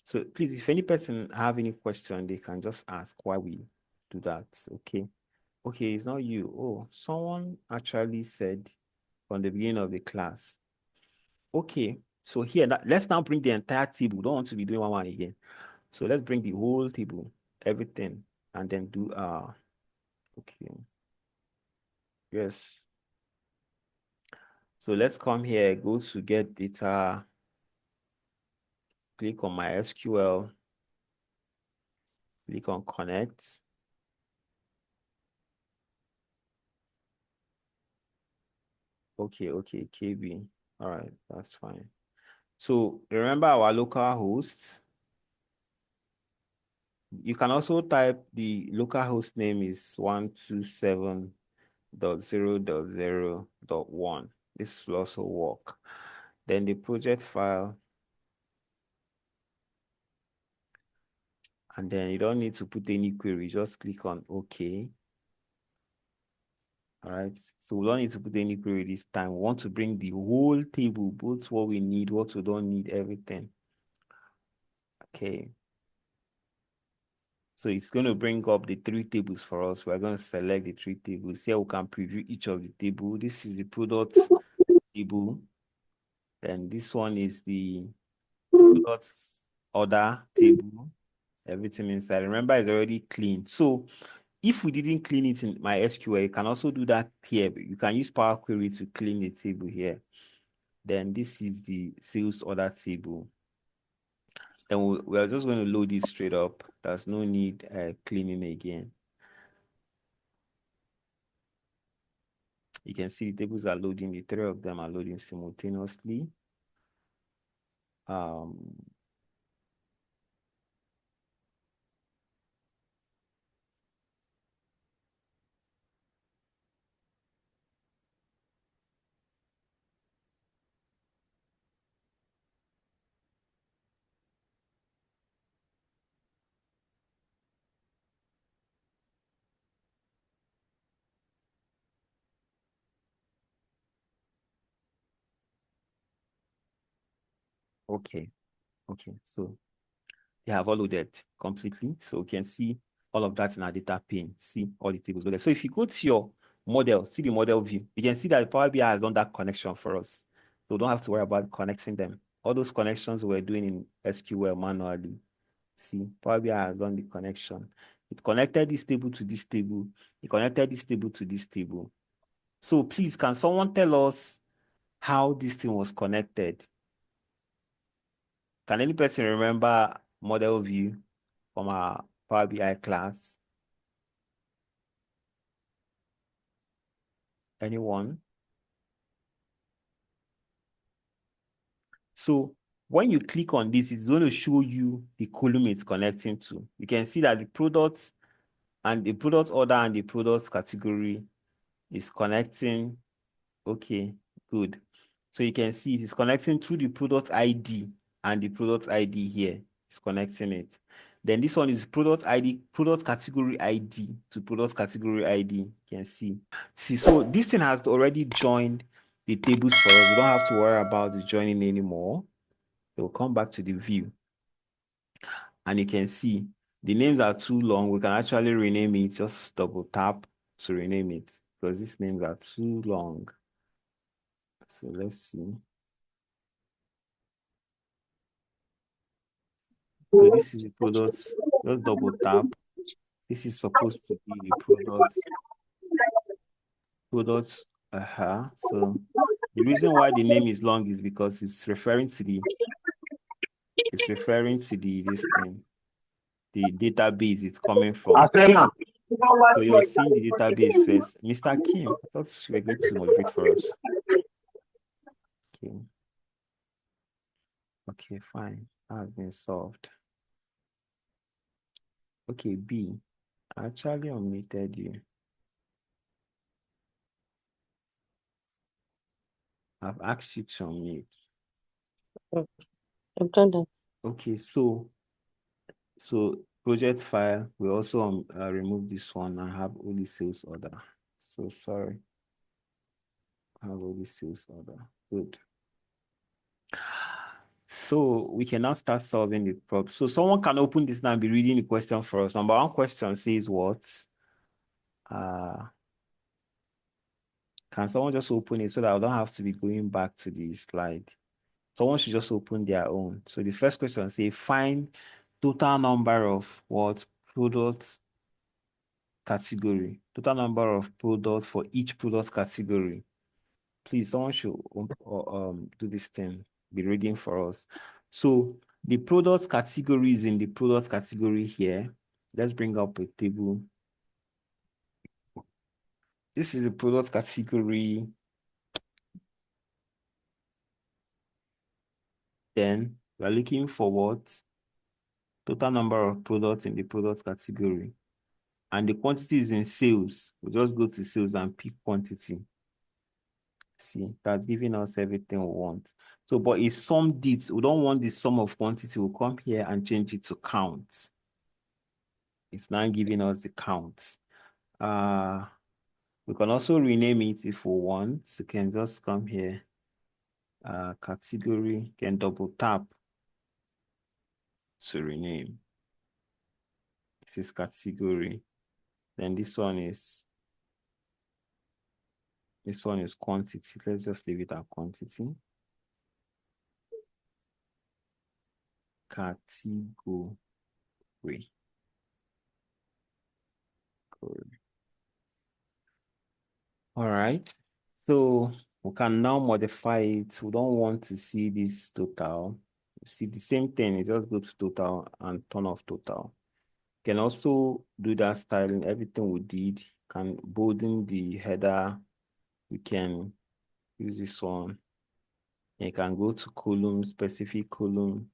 So please, if any person have any question, they can just ask why we do that. Okay. Okay, it's not you. Oh, someone actually said from the beginning of the class. Okay, so here, let's now bring the entire table. Don't want to be doing one again. So let's bring the whole table, everything, and then do okay. Yes. So let's come here, go to get data, click on MySQL, click on connect. Okay, KB. All right, that's fine. So remember our local host. You can also type the local host name is 127.0.0.1. This will also work. Then the project file. And then you don't need to put any query, just click on OK. All right, so we don't need to put any query this time. We want to bring the whole table, both what we need, what we don't need, everything. Okay. So it's going to bring up the 3 tables for us. We're going to select the 3 tables. Here we can preview each of the table. This is the product table. Then this one is the product order table. Everything inside. Remember, it's already clean. So if we didn't clean it in MySQL, you can also do that here. You can use Power Query to clean the table here. Then this is the sales order table. Then we are just going to load it straight up. There's no need cleaning again. You can see the tables are loading. The 3 of them are loading simultaneously. Okay, so they have all loaded completely. So you can see all of that in our data pane. See all the tables loaded. So if you go to your model, see the model view, you can see that Power BI has done that connection for us. So we don't have to worry about connecting them. All those connections we're doing in SQL manually. See, Power BI has done the connection. It connected this table to this table. It connected this table to this table. So please, can someone tell us how this thing was connected? Can any person remember model view from our Power BI class? Anyone? So when you click on this, it's going to show you the column it's connecting to. You can see that the products and the product order and the product category is connecting. Okay, good. So you can see it is connecting through the product ID and the product ID here. It's connecting it. Then this one is product ID, product category ID to product category ID. You can see. So this thing has already joined the tables for us. We don't have to worry about the joining anymore. So we'll come back to the view. And you can see the names are too long. We can actually rename it. Just double tap to rename it because these names are too long. So let's see. So this is the products. Just double tap. This is supposed to be the products. So the reason why the name is long is because it's referring to this thing, the database it's coming from. So you're seeing the database first. Mr. Kim, I thought you were going to moderate for us. Okay. Okay, fine. That has been solved. Okay, B. I actually omitted you. I've asked you to unmute. I've done that. Okay, so project file, we also remove this one and have only sales order. So sorry. I have only sales order. Good. So we can now start solving the problem. So someone can open this now and be reading the question for us. Number 1 question says what? Can someone just open it so that I don't have to be going back to the slide? Someone should just open their own. So the first question says find total number of what? Products category. Total number of products for each product category. Please, someone should do this thing, be reading for us. So the product category is in the product category here. Let's bring up a table. This is the product category. Then we're looking for what? Total number of products in the product category. And the quantity is in sales. We'll just go to sales and pick quantity. See, that's giving us everything we want. So, but if sum it, we don't want the sum of quantity. We'll come here and change it to count. It's now giving us the count. We can also rename it if we want. So you can just come here, category, can double tap to rename. This is category. Then this one is quantity. Let's just leave it at quantity. Category. All right. So we can now modify it. We don't want to see this total. See the same thing. You just go to total and turn off total. You can also do that styling. Everything we did. Can bolden the header. We can use this one. You can go to column, specific column.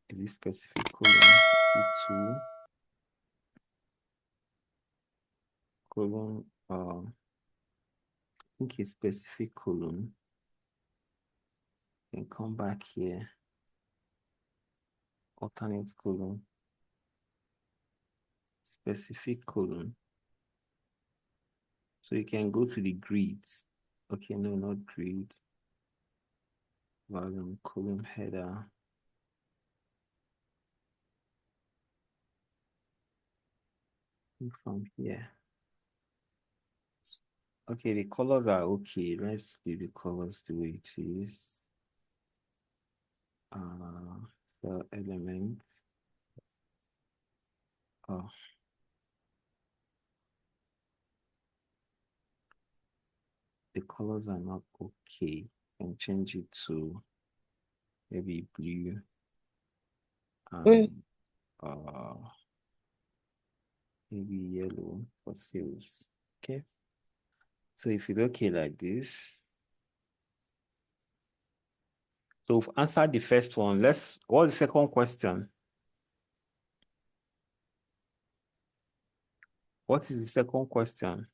Is this specific column? Column, I think it's specific column. Then come back here. Alternate column. Specific column. So you can go to the grids. Okay, no, not grid. Volume, column header. From here. Okay, the colors are okay. Let's leave the colors the way it is. The element. Oh. The colors are not okay. And change it to maybe blue. Maybe yellow for sales. Okay. So if it's okay like this. So we've answered the first one. What's the second question? What is the second question?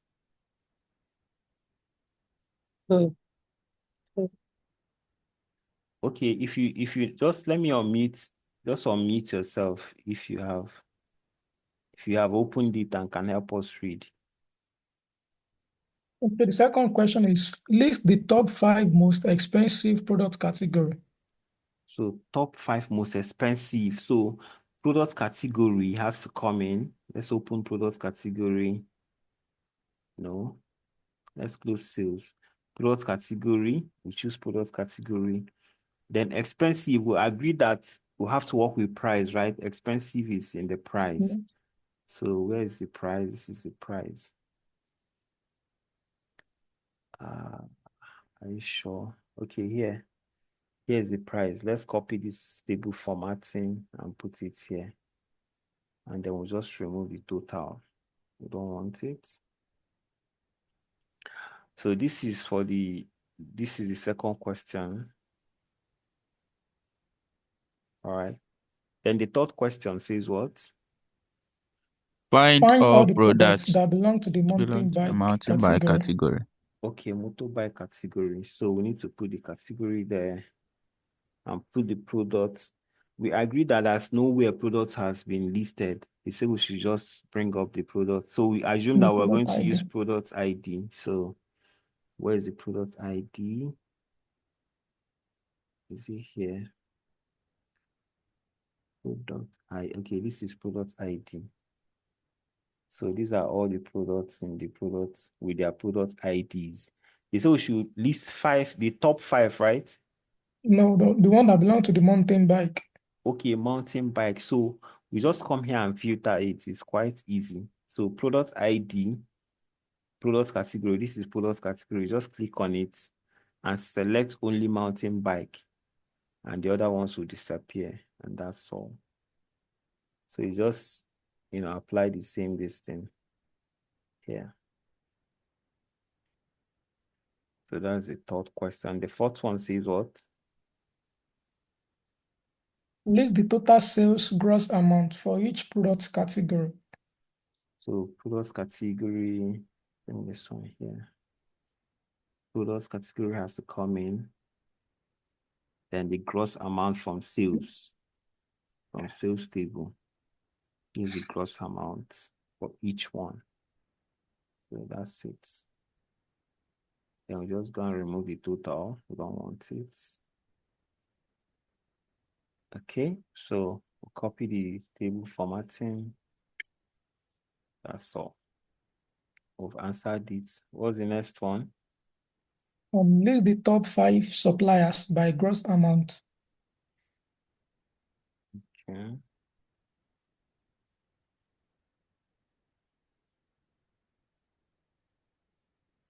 Okay, if you just let me unmute, just unmute yourself if you have opened it and can help us read. Okay, the second question is list the top 5 most expensive product category. So top 5 most expensive. So product category has to come in. Let's open product category. No. Let's close sales. Product category. We choose product category. Then expensive, we agree that we have to work with price, right? Expensive is in the price. So where is the price? This is the price. Are you sure? Okay, here's the price. Let's copy this table formatting and put it here. And then we'll just remove the total. We don't want it. So this is the second question. All right. Then the third question says what? Find all the products that belong to the mountain bike category. Okay, motorbike category. So we need to put the category there and put the products. We agree that there's nowhere product has been listed. They say we should just bring up the product. So we assume that we're going to use product ID. So where is the product ID? Is it here? Product ID. Okay, this is product ID. So these are all the products in the products with their product IDs. They say we should list the top 5, right? No, the one that belongs to the mountain bike. Okay, mountain bike. So we just come here and filter it. It's quite easy. So product ID product category. This is product category. Just click on it and select only mountain bike, and the other ones will disappear, and that's all. So you just, apply the same thing here. So that's the third question. The fourth one says what? List the total sales gross amount for each product category. So product category, let me this one here. Product category has to come in. Then the gross amount from sales table. Is the gross amount for each one. So that's it. Then we just go and remove the total. We don't want it. Okay, so we'll copy the table formatting. That's all. We've answered it. What's the next one? List the top 5 suppliers by gross amount. Okay.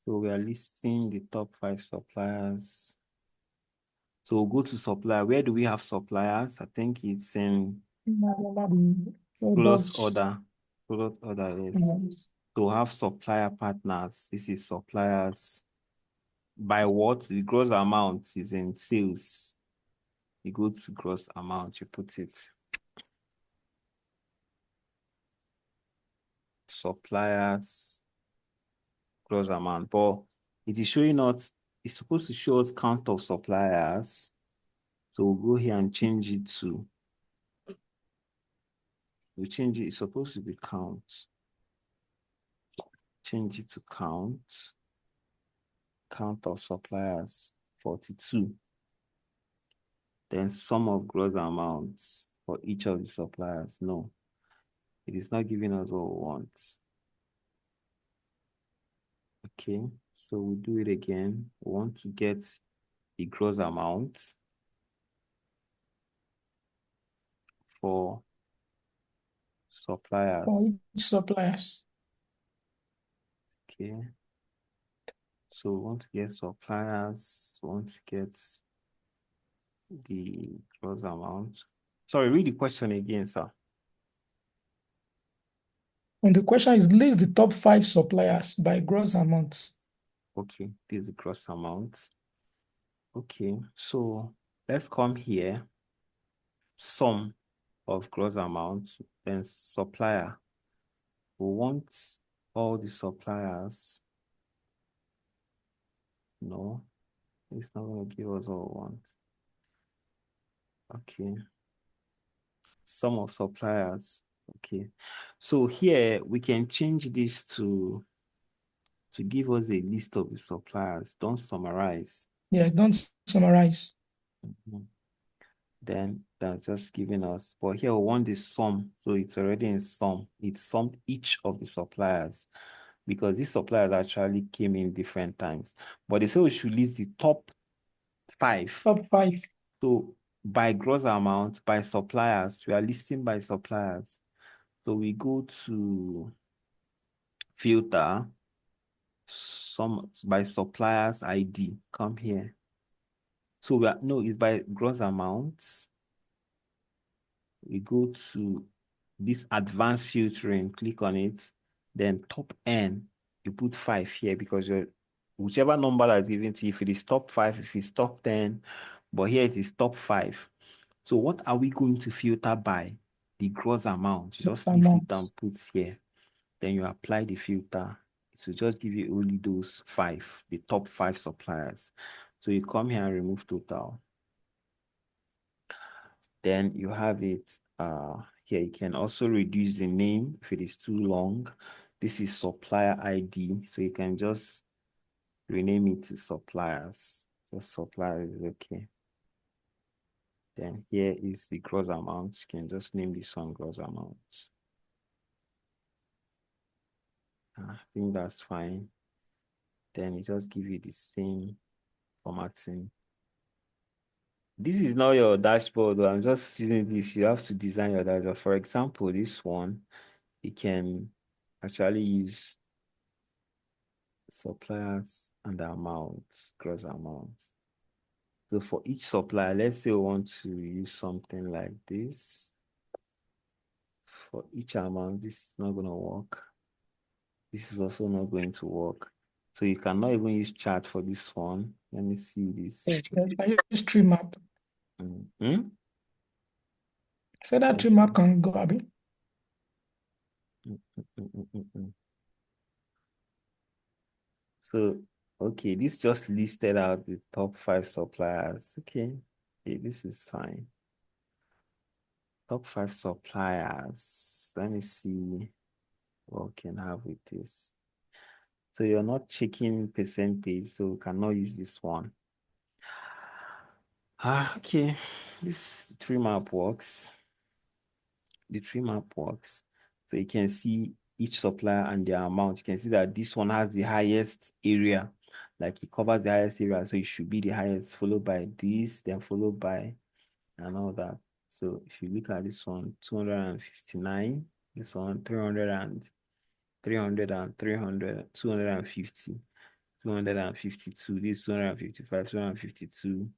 So we are listing the top 5 suppliers. So we'll go to supplier. Where do we have suppliers? I think it's in product order. Product order, yes. Yes. So we have supplier partners. This is suppliers. By what? The gross amount is in sales. You go to gross amount, you put it. Suppliers, gross amount. But it is showing us, it's supposed to show us count of suppliers. So we'll go here and change it to, we change it, it's supposed to be count. Change it to count. Count of suppliers, 42. Then sum of gross amounts for each of the suppliers. No, it is not giving us what we want. Okay, so we'll do it again. We want to get the gross amount for suppliers. For each suppliers. Okay. So we want to get suppliers, we want to get the gross amount. Sorry, read the question again, sir. And the question is, list the top 5 suppliers by gross amount. Okay, this is the gross amount. Okay, so let's come here. Sum of gross amounts, then supplier. We want all the suppliers. No, it's not going to give us all we want. Okay. Sum of suppliers. Okay. So here we can change this to give us a list of the suppliers. Don't summarize. Yeah, don't summarize. Then that's just giving us, but here we want the sum. So it's already in sum. It summed each of the suppliers because these suppliers actually came in different times. But they say we should list the top 5. Top 5. So by gross amount, by suppliers, we are listing by suppliers. So we go to filter, sum by suppliers ID. Come here. So we are, no, it's by gross amounts. We go to this advanced filtering, click on it, then top N, you put 5 here because you're whichever number that's given to you, if it is top 5, if it's top 10, but here it is top 5. So what are we going to filter by? The gross amount. You just leave it and put here. Then you apply the filter. It will just give you only those 5, the top 5 suppliers. So you come here and remove total. Then you have it here. You can also reduce the name if it is too long. This is supplier ID. So you can just rename it to suppliers. Just suppliers is okay. Then here is the gross amount. You can just name this one gross amount. I think that's fine. Then it just give you the same formatting. This is not your dashboard. I'm just using this. You have to design your dashboard. For example, this one, you can actually use suppliers and the amount, gross amount. So for each supplier, let's say we want to use something like this. For each amount, this is not going to work. This is also not going to work. So you cannot even use chart for this one. Let me see this. I use tree map. Mm-hmm. So that tree map can go, Abi. So, okay, this just listed out the top 5 suppliers. Okay, this is fine. Top 5 suppliers. Let me see what we can have with this. So you're not checking percentage, so we cannot use this one. Okay, this tree map works. The tree map works. So you can see each supplier and their amount. You can see that this one has the highest area. Like it covers the highest area. So it should be the highest, followed by this, then followed by and all that. So if you look at this one, 259, this one, 300 and 300 and 300, 250, 252, this 255, 252,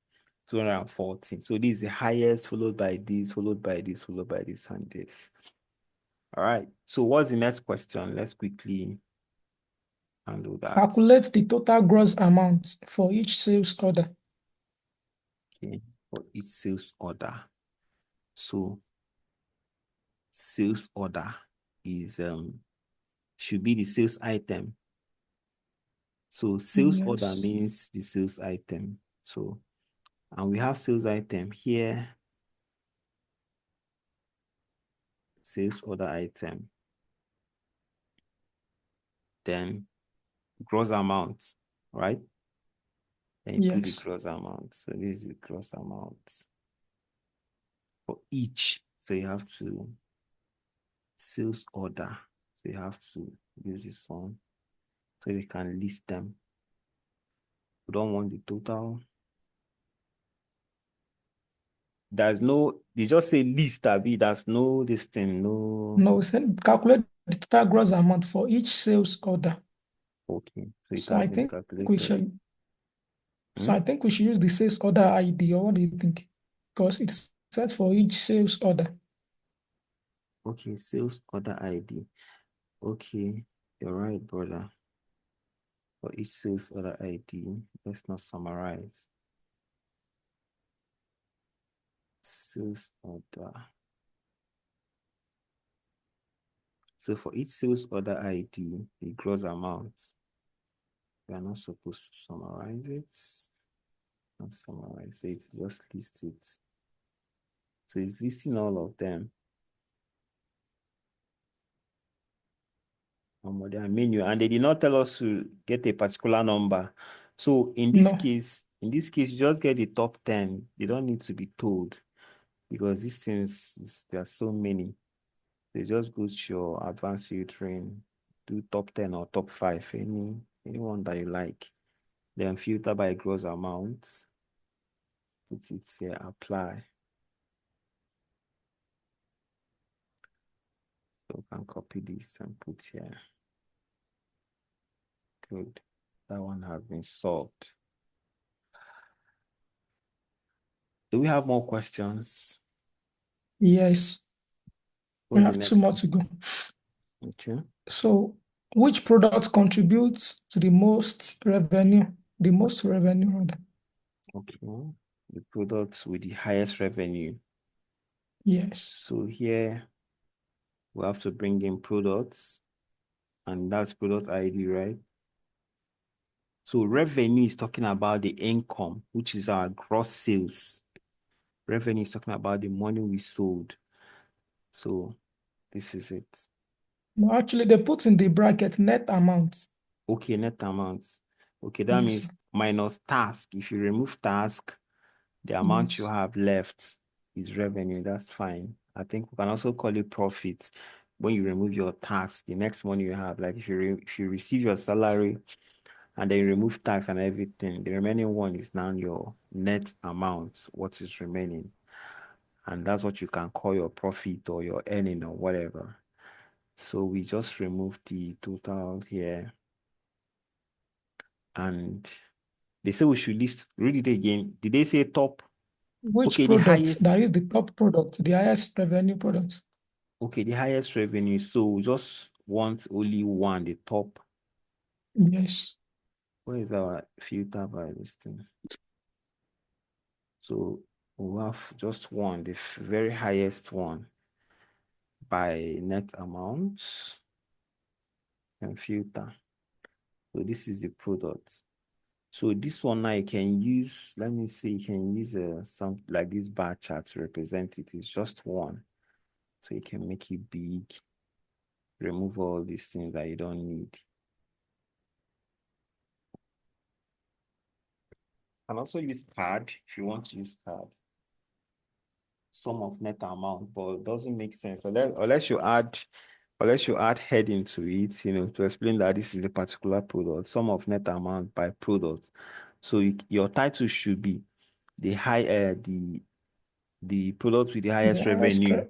214. So this is the highest, followed by this, followed by this, followed by this, and this. All right. So what's the next question? Let's quickly handle that. Calculate the total gross amount for each sales order. Okay. For each sales order. So sales order is should be the sales item. So sales order Yes. means the sales item. So, and we have sales item here. Sales order item. Then gross amount, right? Then you put the Yes. gross amount. So this is the gross amount for each. So you have to sales order. So you have to use this one so we can list them. We don't want the total. There's no, they just say list, Abi. There's no this thing, no. No, calculate the total gross amount for each sales order. Okay, so it So has I been think we calculated. should. So I think we should use the sales order ID, or what do you think? Because it's set for each sales order. Okay, sales order ID. Okay, you're right, brother. For each sales order ID, let's not summarize. Sales order. So for each sales order ID, the gross amount, we are not supposed to summarize it. Not summarize it, just list it. So it's listing all of them. On their menu, and they did not tell us to get a particular number. So in this No. case, you just get the top 10. You don't need to be told because these things, there are so many. They just go to your advanced filtering, do top 10 or top 5, anyone that you like. Then filter by gross amounts. Put it here, apply. So you can copy this and put here. Good. That one has been solved. Do we have more questions? Yes. We What's the have 2 next more one? to go. Okay. So, which product contributes to the most revenue? The most revenue rather. Okay. The products with the highest revenue. Yes. So here we have to bring in products, and that's product ID, right? So revenue is talking about the income, which is our gross sales. Revenue is talking about the money we sold. So this is it. No, actually, they put in the bracket net amount. Okay, net amounts. Okay, that Yes, means sir. minus task. If you remove task, the amount you Yes. have left is revenue. That's fine. I think we can also call it profit. When you remove your tax, the next money you have, like if you receive your salary and then you remove tax and everything, the remaining one is now your net amount, what is remaining. And that's what you can call your profit or your earning or whatever. So we just remove the total here. And they say we should read it again. Did they say top? Which Okay, the product? highest. That is the top product, the highest revenue product. Okay, the highest revenue. So we just want only one, the top. Yes. Where is our filter by this thing? So we have just one, the very highest one by net amount and filter. So this is the product. So this one now you can use, let me see, you can use something like this bar chart to represent it. It's just one. So you can make it big, remove all these things that you don't need. And also use card if you want to use card. Sum of net amount, but it doesn't make sense unless you add heading to it, to explain that this is a particular product, sum of net amount by product. So your title should be the the product with the highest revenue.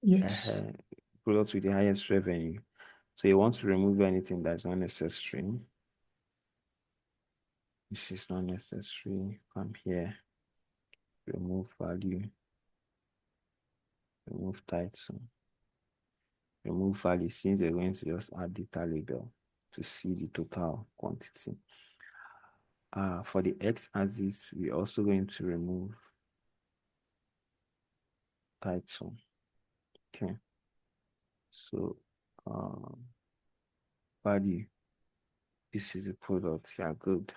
Yes. Product with the highest revenue. So you want to remove anything that's not necessary. This is not necessary. Come here. Remove value. Remove title. Remove value, since we're going to just add data label to see the total quantity. For the x-axis, we're also going to remove title. Okay. So value. This is a product. Yeah, good.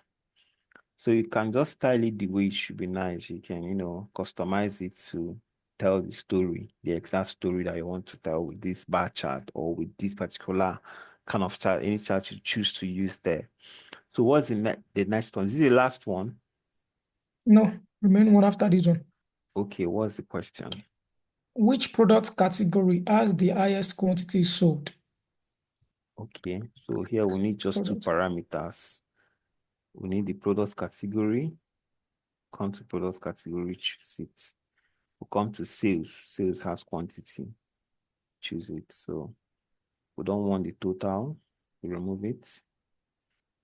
So you can just style it the way it should be nice. You can, customize it to tell the story, the exact story that you want to tell with this bar chart or with this particular kind of chart, any chart you choose to use there. So what's the next one? Is this the last one? No, remain one after this one. Okay, what's the question? Which product category has the highest quantity sold? Okay, so here we need just two parameters. We need the product category. Come to product category, choose it. We'll come to sales. Sales has quantity. Choose it. So we don't want the total. We remove it.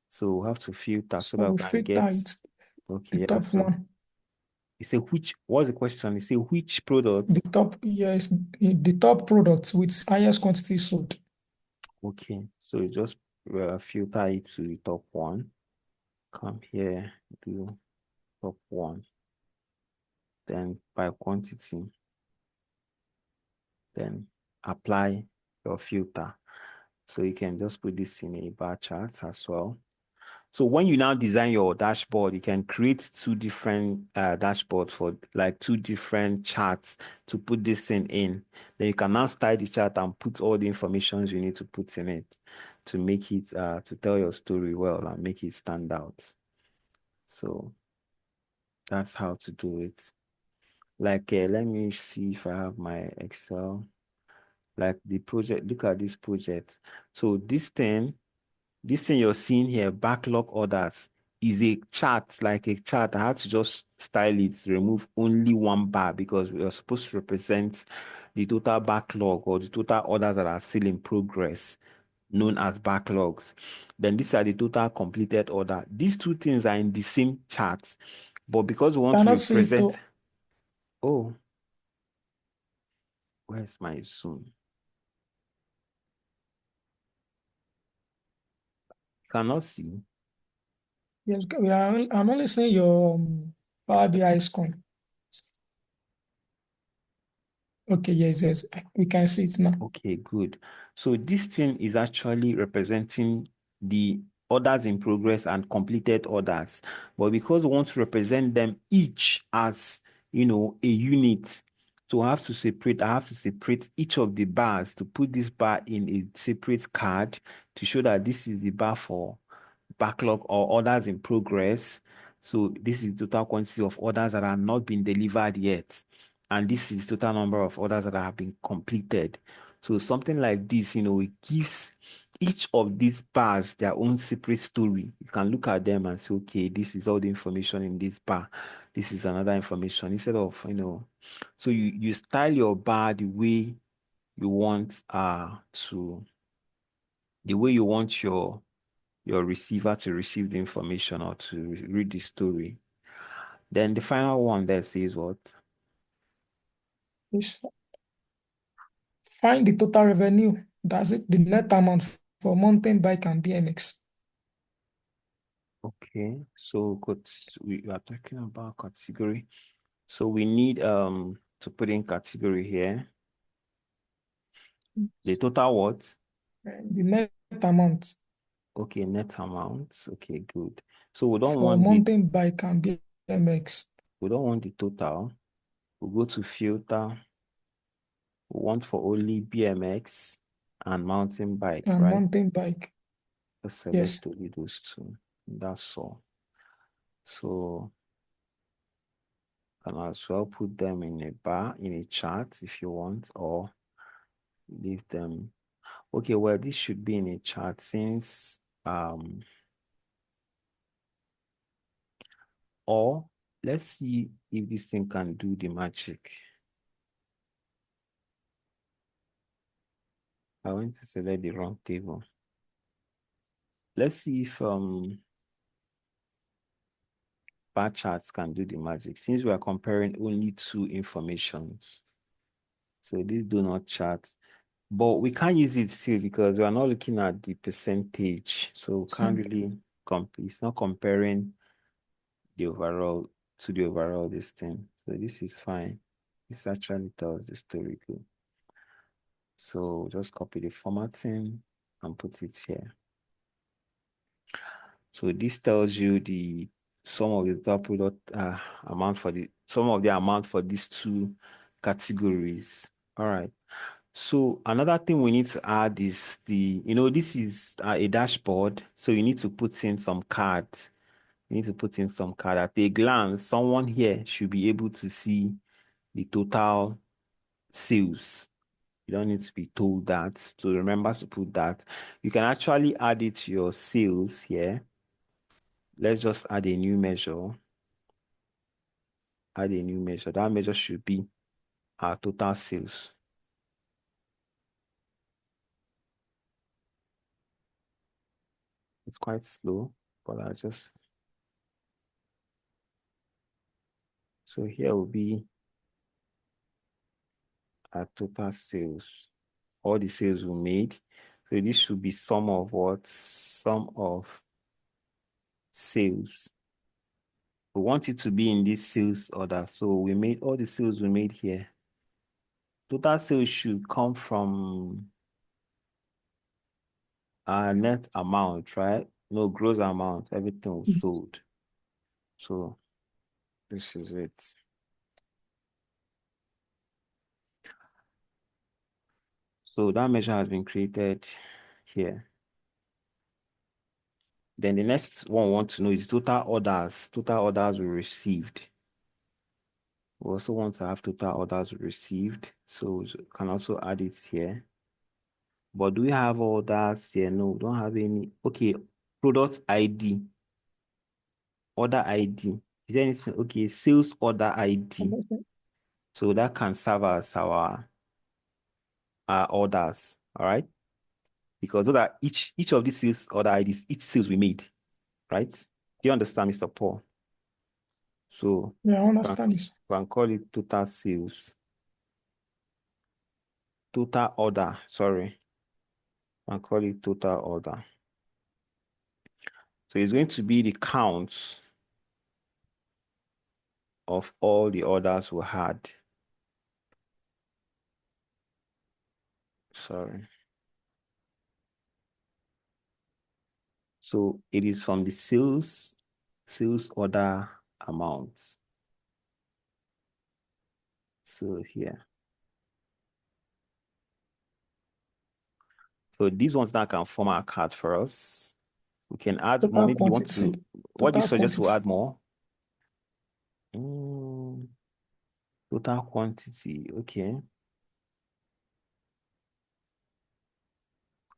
So we have to filter so that we can filter get. it. Okay, the top one. You say what's the question? You say which product? The top, yes, the top product with highest quantity sold. Okay, so you just filter it to the top one. Come here, do top one. Then by quantity, then apply your filter. So you can just put this in a bar chart as well. So when you now design your dashboard, you can create two different dashboards for like two different charts to put this thing in. Then you can now style the chart and put all the information you need to put in it to make it, to tell your story well and make it stand out. So that's how to do it. Like, let me see if I have my Excel. Like the project, look at this project. So this thing you're seeing here, backlog orders, is a chart, like a chart. I had to just style it, remove only one bar because we are supposed to represent the total backlog or the total orders that are still in progress, known as backlogs. Then these are the total completed order. These two things are in the same chart, but because we want to represent, oh, where's my Zoom? Cannot see. Yes, I'm only seeing your Power BI screen. Okay, yes, we can see it now. Okay, good. So this thing is actually representing the orders in progress and completed orders. But because we want to represent them each as, a unit, so I have to separate each of the bars to put this bar in a separate card to show that this is the bar for backlog or orders in progress. So this is the total quantity of orders that are not been delivered yet. And this is the total number of orders that have been completed. So something like this, it gives each of these bars their own separate story. You can look at them and say, okay, this is all the information in this bar. This is another information instead of, so you style your bar the way you want the way you want your your receiver to receive the information or to read the story. Then the final one that says what? Yes. Find the total revenue. That's it. The net amount for mountain bike and BMX. Okay, so we are talking about category. So we need to put in category here. The total what? The net amount Okay, net amounts. Okay, good. So we don't for want the mountain bike and BMX total. We'll go to filter. We want for only BMX and mountain bike, and right? mountain bike. Let's Yes. select only those two. That's all. So can as well put them in a bar, in a chart if you want, or leave them. Okay, well, this should be in a chart since or let's see if this thing can do the magic. I went to select the wrong table. Let's see if bar charts can do the magic since we are comparing only two informations. So these do not chart, but we can't use it still because we are not looking at the percentage. So we can't really compare. It's not comparing the overall to the overall this thing. So this is fine. This actually tells the story good. So just copy the formatting and put it here. So this tells you the sum of the total product amount for the sum of the amount for these two categories. All right. So another thing we need to add is this is a dashboard. So you need to put in some card. You need to put in some card. At a glance, someone here should be able to see the total sales. You don't need to be told that. So remember to put that. You can actually add it to your sales here. Let's just add a new measure. Add a new measure. That measure should be our total sales. It's quite slow, but so here will be our total sales. All the sales we made. So this should be sum of what? Sum of sales. We want it to be in this sales order. So we made all the sales we made here. Total sales should come from our net amount, right? No, gross amount. Everything was sold. So this is it. So that measure has been created here. Then the next one we want to know is total orders we received. We also want to have total orders received. So we can also add it here. But do we have orders here? No, we don't have any. Okay, product ID, order ID. Is there anything? Okay, sales order ID. So that can serve as our orders, all right? Because those are each of these sales order IDs, each sales we made, right? Do you understand, Mr. Paul? So Yeah, I understand this. we can call it total sales. Total order, sorry. I call it total order. So it's going to be the count of all the orders we had. Sorry. So it is from the sales order amounts. So here. So these ones now can form our card for us. We can add more. Total Maybe you want quantity. to, what do you Total suggest we quantity. add more? Total quantity, okay.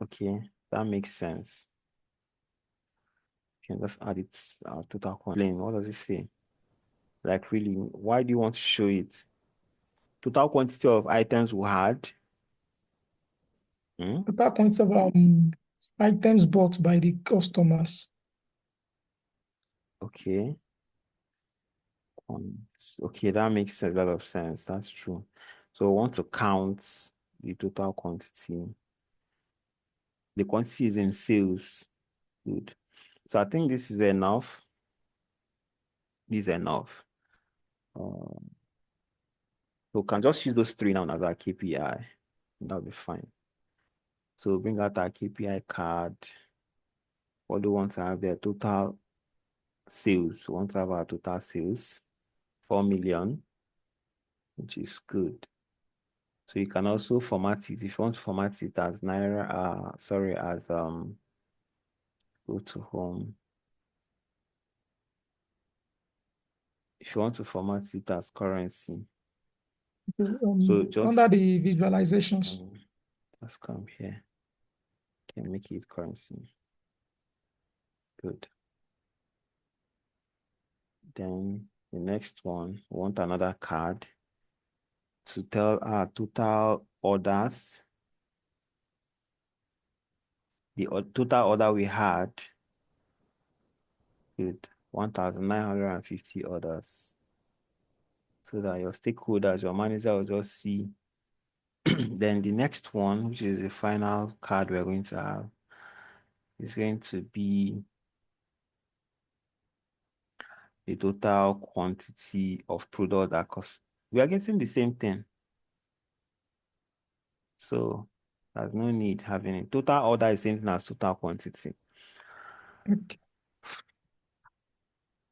Okay, that makes sense. You can just add it, total quantity. What does it say? Like really, why do you want to show it? Total quantity of items we had. Total quantity of items bought by the customers. Okay. Okay, that makes a lot of sense. That's true. So we want to count the total quantity. The quantity is in sales. Good. So I think this is enough. This is enough. So we can just use those three now as our KPI. That'll be fine. So bring out our KPI card. What do we want to have there? Total sales. We want to have our total sales, 4 million, which is good. So you can also format it. If you want to format it as Naira, as go to home. If you want to format it as currency. So just under the visualizations. let's come here. Can make it currency. Good. Then the next one, we want another card to tell our total orders. The total order we had. Good. 1,950 orders. So that your stakeholders, your manager will just see. Then the next one, which is the final card we're going to have, is going to be the total quantity of product that costs. We are getting the same thing. So there's no need having it. Total order is same thing as total quantity. Okay.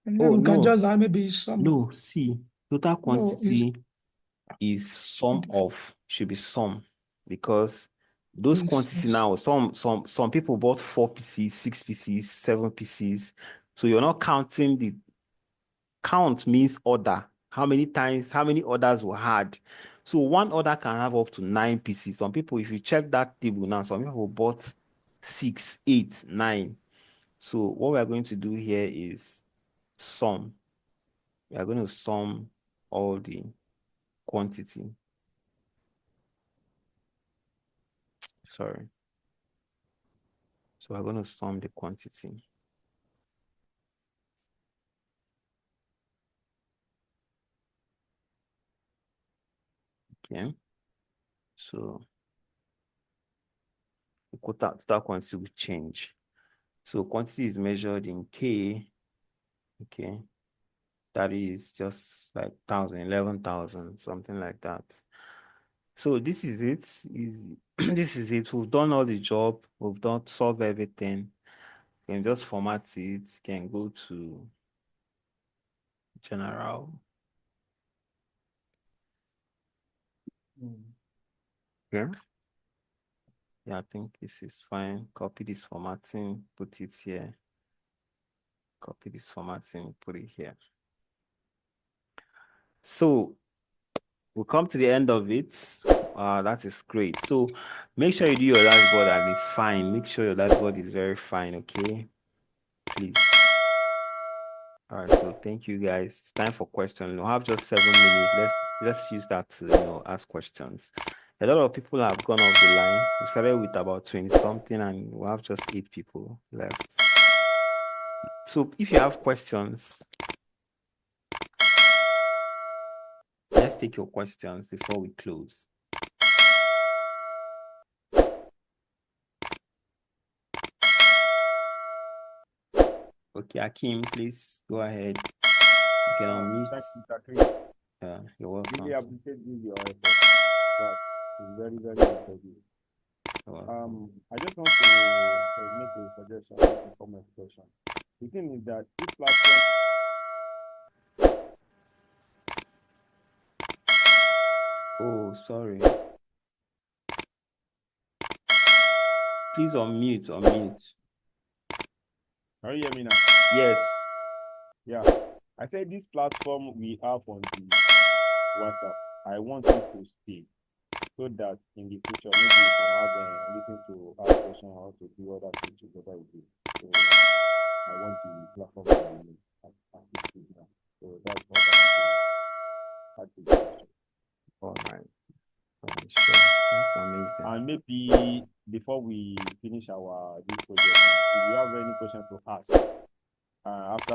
And then we can just add maybe some. No, see, total quantity is sum of, should be sum, because those quantities now, some people bought 4 pieces, 6 pieces, 7 pieces. So you're not counting the count means order. How many orders we had. So one order can have up to 9 pieces. Some people, if you check that table now, some people bought 6, 8, 9. So what we are going to do here is sum. We are going to sum all the quantity. Sorry. So we're going to sum the quantity. Okay. So the total quantity will change. So quantity is measured in K. Okay. That is just like 1,000, 11,000, something like that. So this is it. This is it. We've done all the job. We've done solve everything. You can just format it. You can go to general. Yeah. Yeah, I think this is fine. Copy this formatting, put it here. Copy this formatting, put it here. So we'll come to the end of it. That is great. So make sure you do your dashboard and it's fine. Make sure your dashboard is very fine, okay? Please. All right, so thank you guys. It's time for questions. We'll have just 7 minutes. Let's use that to ask questions. A lot of people have gone off the line. We started with about 20 something and we have just 8 people left. So if you have questions, let's take your questions before we close. Okay, Akim, please go ahead. You can unmute. You're welcome. Really appreciate your effort. It's very, very important. I just want to make a suggestion, make a comment question. The thing is that this platform. Oh, sorry. Please unmute. Can you hear me now? Yes. Yeah. I said this platform we have on the WhatsApp, I want it to stay so that in the future maybe you can have listen to ask questions how to do other things together with you. So I want the platform to remain as it is now. So that's what I want to add to the question. All right. Sure. That's amazing. And maybe before we finish our this project, if you have any question to ask after